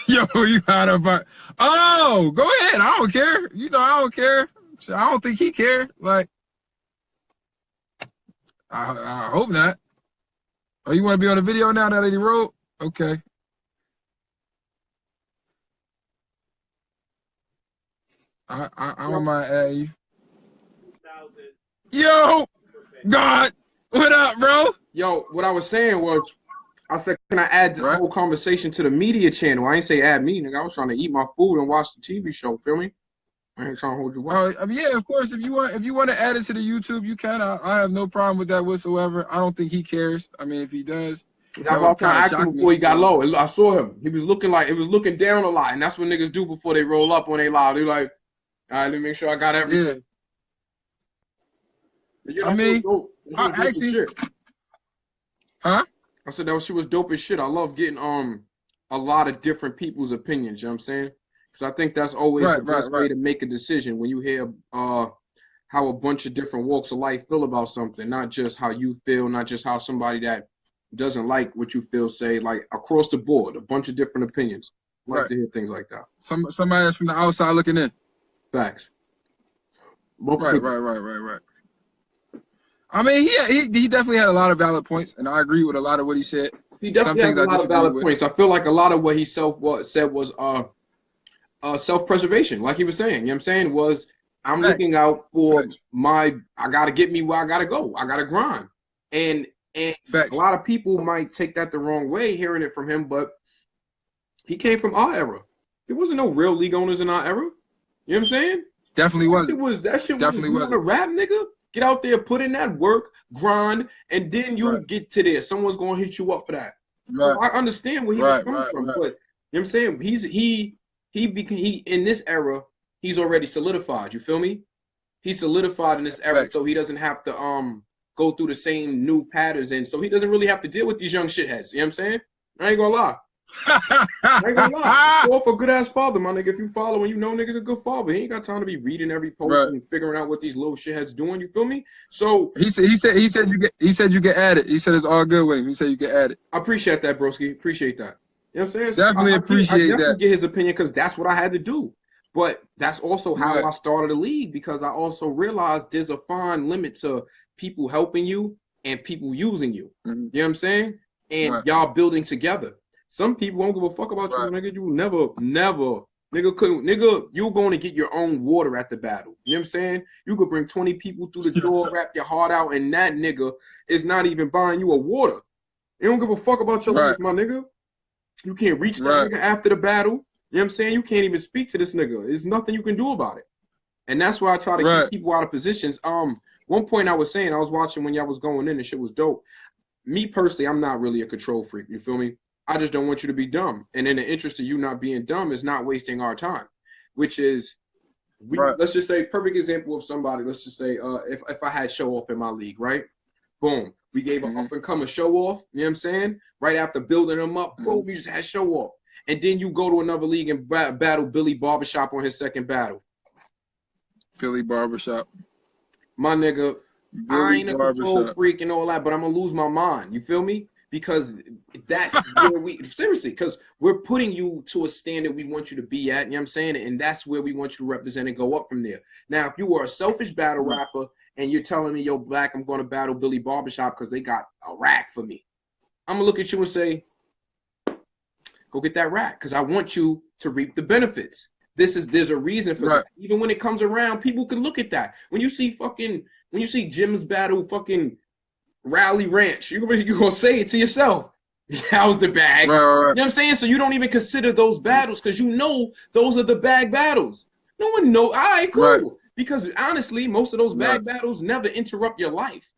Yo, you out of it? Oh, go ahead. I don't care. You know, I don't care. I don't think he cared. Like, I hope not. Oh, you want to be on the video now that he wrote? Okay. I don't mind adding you. Yo, God, what up, bro? Yo, what I was saying was, I said, can I add this whole conversation to the media channel? I ain't say add me, nigga. I was trying to eat my food and watch the TV show. Feel me? I ain't trying to hold you up. Yeah, of course. If you want to add it to the YouTube, you can. I have no problem with that whatsoever. I don't think he cares. I mean, if he does, I was trying to ask him before he got low. I saw him. He was looking down a lot, and that's what niggas do before they roll up when they live. They're like, all right, let me make sure I got everything. Yeah. I mean, I actually, huh? I said that she was dope as shit. I love getting a lot of different people's opinions. You know what I'm saying? Because I think that's always the best way to make a decision when you hear how a bunch of different walks of life feel about something, not just how you feel, not just how somebody that doesn't like what you feel say, like across the board, a bunch of different opinions. I like to hear things like that. Somebody that's from the outside looking in. Facts. Right. I mean, he definitely had a lot of valid points, and I agree with a lot of what he said. He definitely has a lot of valid points. I feel like a lot of what he said was self-preservation, like he was saying. You know what I'm saying? Was I'm looking out for I gotta get me where I gotta go. I gotta grind. And a lot of people might take that the wrong way hearing it from him, but he came from our era. There wasn't no real league owners in our era. You know what I'm saying? Definitely wasn't. That shit was a rap, nigga. Get out there, put in that work, grind, and then you get to there. Someone's gonna hit you up for that. So I understand where he was coming from, but you know what I'm saying? He in this era, he's already solidified. You feel me? He's solidified in this era, so he doesn't have to go through the same new patterns, and so he doesn't really have to deal with these young shitheads. You know what I'm saying? I ain't gonna lie. I ain't gonna lie. Fall for a good ass father, my nigga. If you follow and you know niggas a good father, he ain't got time to be reading every post and figuring out what these little shitheads doing. You feel me? So he said you get added. He said it's all good with him. He said you get added. I appreciate that, broski. Appreciate that. You know what I'm saying? Definitely appreciate that. I definitely get his opinion because that's what I had to do. But that's also how I started the league, because I also realized there's a fine limit to people helping you and people using you. You know what I'm saying? And y'all building together. Some people won't give a fuck about you, nigga. You never, nigga, you're going to get your own water at the battle. You know what I'm saying? You could bring 20 people through the door, wrap your heart out, and that nigga is not even buying you a water. You don't give a fuck about your life, my nigga. You can't reach that nigga after the battle. You know what I'm saying? You can't even speak to this nigga. There's nothing you can do about it. And that's why I try to keep people out of positions. One point I was saying, I was watching when y'all was going in and shit was dope. Me personally, I'm not really a control freak. You feel me? I just don't want you to be dumb. And in the interest of you not being dumb is not wasting our time, which is, let's just say, perfect example of somebody. Let's just say, if I had Showoff in my league, right? Boom. We gave an up-and-coming Showoff, you know what I'm saying? Right after building him up, boom, you just had Showoff. And then you go to another league and battle Billy Barbershop on his second battle. Billy Barbershop. My nigga, I ain't a control freak and all that, but I'm going to lose my mind. You feel me? Because that's where seriously, because we're putting you to a standard we want you to be at, you know what I'm saying? And that's where we want you to represent and go up from there. Now, if you were a selfish battle rapper and you're telling me, yo, Black, I'm going to battle Billy Barbershop because they got a rack for me, I'm going to look at you and say, go get that rack because I want you to reap the benefits. There's a reason for that. Even when it comes around, people can look at that. When you see Jim's battle fucking Rally Ranch, you're gonna say it to yourself. How's the bag? You know what I'm saying? So you don't even consider those battles because you know those are the bag battles. No one knows. All right, cool. Because honestly, most of those bag battles never interrupt your life.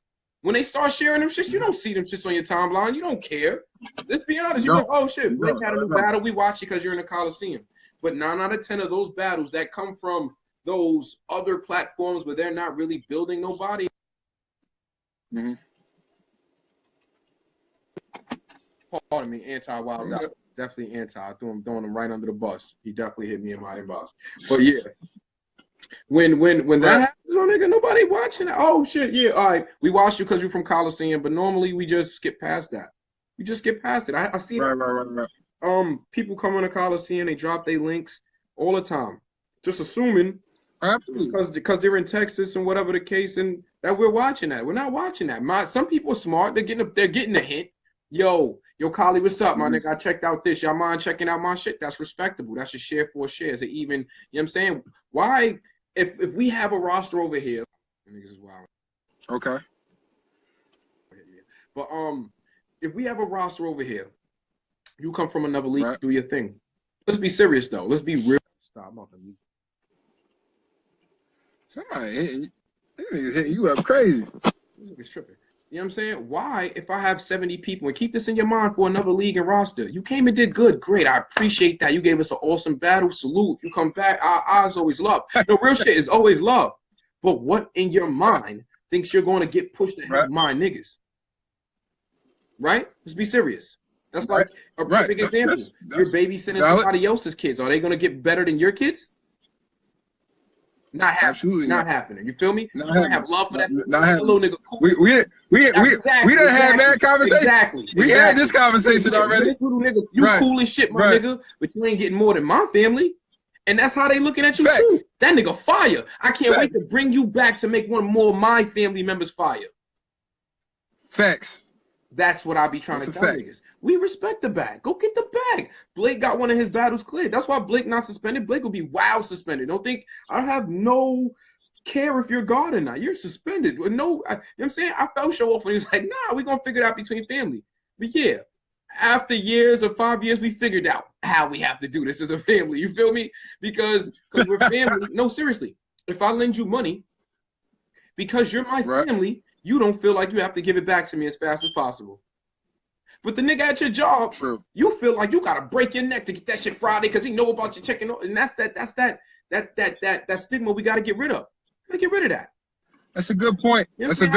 When they start sharing them shits, you don't see them shits on your timeline. You don't care. Let's be honest. You're like, oh shit, Blake had a new battle. We watch it because you're in the Coliseum. But 9 out of 10 of those battles that come from those other platforms where they're not really building nobody. Pardon me, anti-wild out. Definitely anti. Throwing him right under the bus. He definitely hit me in my inbox. But yeah. When that happens, oh nigga, nobody watching it. Oh shit, yeah, all right. We watched you because you're from Coliseum, but normally we just skip past that. We just skip past it. I see that. People come on the Coliseum, they drop their links all the time, just assuming because they're in Texas and whatever the case, and that we're watching that. We're not watching that. Some people are smart. They're getting the hint. Yo, Kali, what's up, my nigga? I checked out this. Y'all mind checking out my shit? That's respectable. That's a share for a share. Is it even? You know what I'm saying? Why, if we have a roster over here, niggas is wild. Okay. But if we have a roster over here. You come from another league, do your thing. Let's be serious, though. Let's be real. Stop. I'm not the league. Somebody hitting you up crazy. This nigga's tripping. You know what I'm saying? Why, if I have 70 people, and keep this in your mind for another league and roster, you came and did good. Great. I appreciate that. You gave us an awesome battle. Salute. If you come back, our eyes always love. The real shit is always love. But what in your mind thinks you're going to get pushed ahead of my niggas? Right? Let's be serious. That's like a perfect example. You're babysitting somebody else's kids. Are they going to get better than your kids? Not happening. Absolutely not happening. You feel me? Not have love for that. Not little nigga. Cool. We done had that conversation. Exactly. We had this conversation already. This little nigga, you cool as shit, my nigga, but you ain't getting more than my family. And that's how they looking at you too. That nigga fire. I can't wait to bring you back to make one more of my family members fire. Facts. That's what I be trying to tell niggas. We respect the bag. Go get the bag. Blake got one of his battles cleared. That's why Blake not suspended. Blake will be wild suspended. Don't think I have no care if you're God or not. You're suspended. With no, you know what I'm saying? I felt Showoff when he was like, nah, we're going to figure it out between family. But yeah, after years or 5 years, we figured out how we have to do this as a family. You feel me? Because we're family. No, seriously. If I lend you money, because you're my family, you don't feel like you have to give it back to me as fast as possible. But the nigga at your job, you feel like you gotta break your neck to get that shit Friday because he know about your checking. And that's that stigma we gotta get rid of. Gotta get rid of that. That's a good point. You know that's a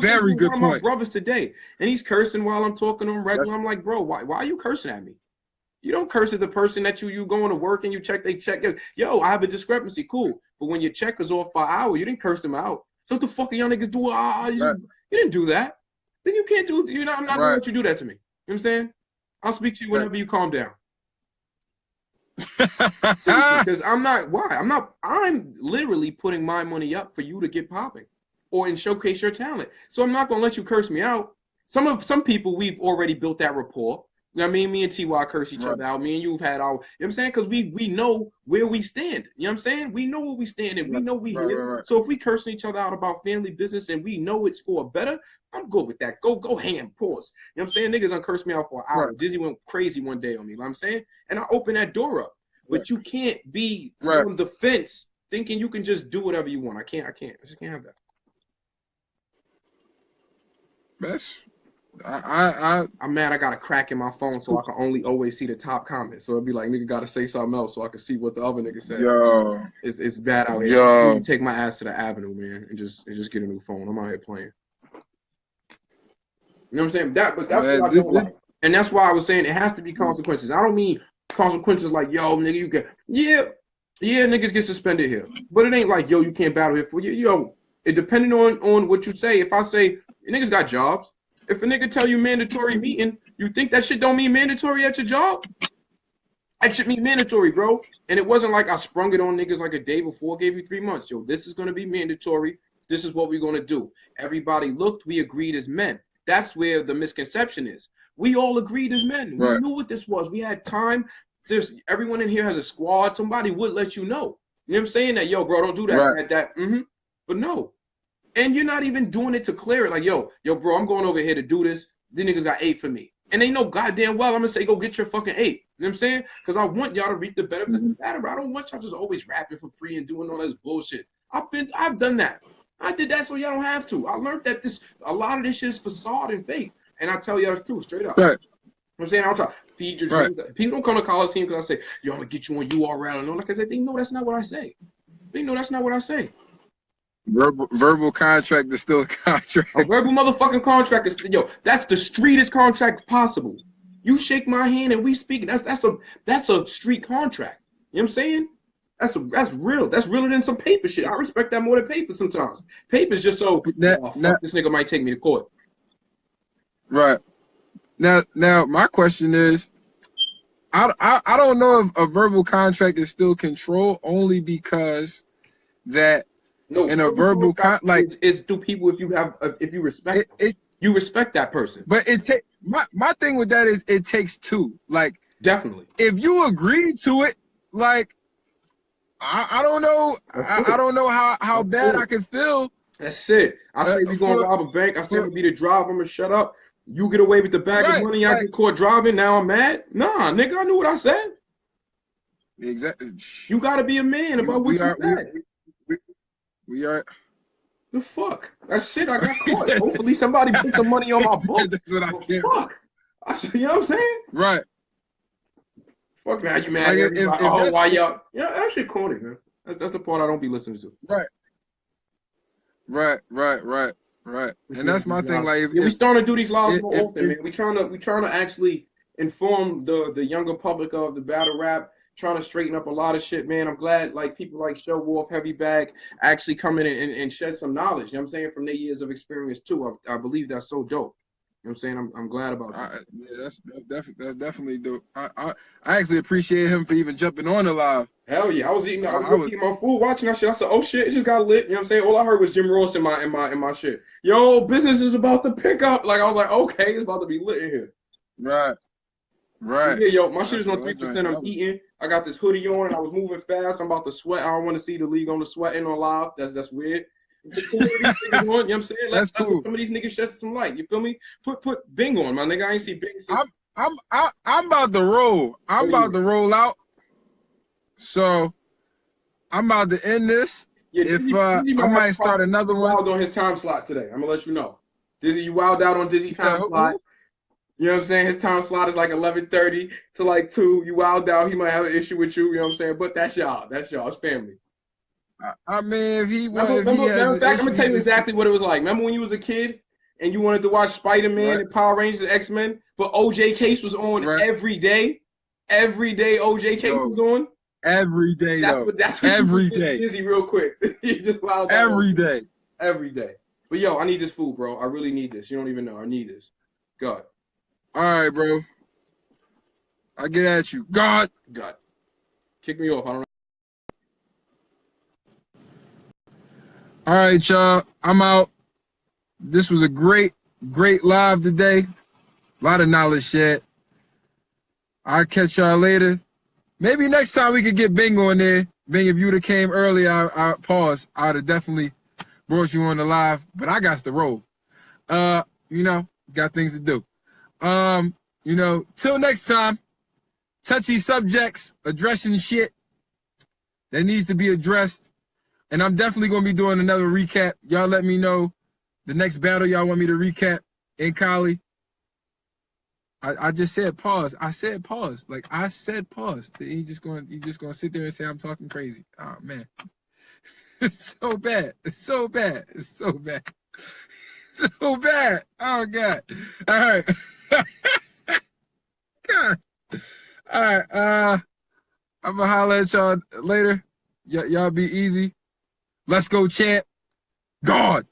very good point. My brothers today, and he's cursing while I'm talking to him regular. I'm like, bro, why are you cursing at me? You don't curse at the person that you going to work and you check. They check. Yo, I have a discrepancy. Cool. But when your check was off by hour, you didn't curse them out. So what the fuck are y'all niggas doing? You didn't do that. Then you can't do. I'm not gonna let you do that to me. You know what I'm saying? I'll speak to you whenever you calm down. Because I'm not. Why? I'm literally putting my money up for you to get popping, or and showcase your talent. So I'm not gonna let you curse me out. Some people we've already built that rapport. You know what I mean? Me and TY curse each other out. Me and you've had our, you know what I'm saying? Because we know where we stand. You know what I'm saying? We know where we stand and we know we here. So if we cursing each other out about family business and we know it's for better, I'm good with that. Go ham, pause. You know what I'm saying? Niggas done cursed me out for an hour. Dizzy went crazy one day on me. You know what I'm saying? And I opened that door up. But you can't be on the fence thinking you can just do whatever you want. I just can't have that. I'm mad I got a crack in my phone so I can only always see the top comment. So it'd be like, nigga gotta say something else so I can see what the other nigga said. Yo. It's bad out here. Yo. Take my ass to the avenue, man, and just get a new phone. I'm out here playing. You know what I'm saying? That's what I don't like. And that's why I was saying it has to be consequences. I don't mean consequences like, yo, nigga, you get yeah, niggas get suspended here. But it ain't like, yo, you can't battle here for you. Yo, it depending on what you say. If I say niggas got jobs, if a nigga tell you mandatory meeting, you think that shit don't mean mandatory at your job? That shit mean mandatory, bro. And it wasn't like I sprung it on niggas like a day before, gave you 3 months. Yo, this is gonna be mandatory. This is what we're gonna do. Everybody looked, we agreed as men. That's where the misconception is. We all agreed as men. We knew what this was. We had time. Everyone in here has a squad. Somebody would let you know. You know what I'm saying? That, yo, bro, don't do that. But no. And you're not even doing it to clear it. Like, yo, bro, I'm going over here to do this. The niggas got 8 for me. And they know goddamn well I'm going to say, go get your fucking 8. You know what I'm saying? Because I want y'all to reap the benefits of that. I don't want y'all just always rapping for free and doing all this bullshit. I've done that. I did that so y'all don't have to. I learned that a lot of this shit is facade and fake. And I tell y'all the truth, straight up. Right. You know what I'm saying? I'll talk, feed your dreams. People don't come to Coliseum because I say, yo, I'm going to get you on URL. And all that. Because they know that's not what I say. They know that's not what I say. Verbal contract is still a contract. A verbal motherfucking contract is, yo, that's the streetest contract possible. You shake my hand and we speak. That's a street contract. You know what I'm saying? That's real. That's realer than some paper shit. I respect that more than paper sometimes. Paper's just so this nigga might take me to court. Right. Now my question is, I don't know if a verbal contract is still control, only because that in a verbal contract, like, it's to people if you respect it, you respect that person. But my thing with that is it takes two. Like, definitely. If you agree to it, like, I don't know. I don't know how bad I can feel. That's it. I say we gonna rob a bank. I say we be the driver. I'm gonna shut up. You get away with the bag of money. I get caught driving. Now I'm mad. Nah, nigga, I knew what I said. Exactly. You gotta be a man about what you said. We are. The fuck? That's it. I got caught. Hopefully somebody put some money on my book. That's what I get. Fuck. You know what I'm saying? Right. Fuck, man, you mad? Like, why y'all? Yeah, that shit corny, man. That's the part I don't be listening to. Right. And that's my thing. Like, we starting to do these laws more often, man. We trying to actually inform the younger public of the battle rap. Trying to straighten up a lot of shit, man. I'm glad like people like Showoff, Heavy Bag actually come in and shed some knowledge. You know what I'm saying, from their years of experience too. I believe that's so dope. You know what I'm saying? I'm glad about that. Yeah, that's definitely dope. I actually appreciate him for even jumping on the live. Hell yeah, I was eating my food, watching that shit. I said, oh shit, it just got lit. You know what I'm saying? All I heard was Jim Ross in my shit. Yo, business is about to pick up. Like, I was like, okay, it's about to be lit in here. Right. Yeah, yo, my shit is on 3%. I'm eating. I got this hoodie on and I was moving fast. I'm about to sweat. I don't want to see the league on the sweating on live. That's weird. You know what I'm saying? That's cool. Some of these niggas shed some light. You feel me? Put Bing on, my nigga. I ain't see Bing. I'm about to roll. I'm about to roll out. So I'm about to end this. Yeah, I might start another one. Wild on his time slot today. I'm gonna let you know. Dizzy, you wild out on Dizzy time slot. You know what I'm saying? His time slot is like 11:30 to like 2. You wild out. He might have an issue with you. You know what I'm saying? But that's y'all. That's y'all's family. I mean, if he wants, I'm gonna tell you exactly what it was like. Remember when you was a kid and you wanted to watch Spider-Man and Power Rangers and X-Men, but OJ Case was on every day? Every day OJ Case was on? Every day, that's what every day. Dizzy real quick. He just wild out. Every day. Every day. But yo, I need this food, bro. I really need this. You don't even know. I need this. God. All right, bro. I get at you. God. Kick me off. I don't know. All right, y'all. I'm out. This was a great live today. A lot of knowledge shared. I'll catch y'all later. Maybe next time we could get Bing on there. Bing, if you would have came early, I pause. I would have definitely brought you on the live. But I got to roll. Got things to do. Till next time, touchy subjects, addressing shit that needs to be addressed. And I'm definitely gonna be doing another recap. Y'all let me know the next battle y'all want me to recap in Cali. I just said pause. I said pause. Like I said pause. You just gonna sit there and say I'm talking crazy. Oh man. It's so bad. It's so bad. It's so bad. So bad. Oh God. All right. God. All right. I'm gonna holler at y'all later. Y'all be easy. Let's go, champ. God.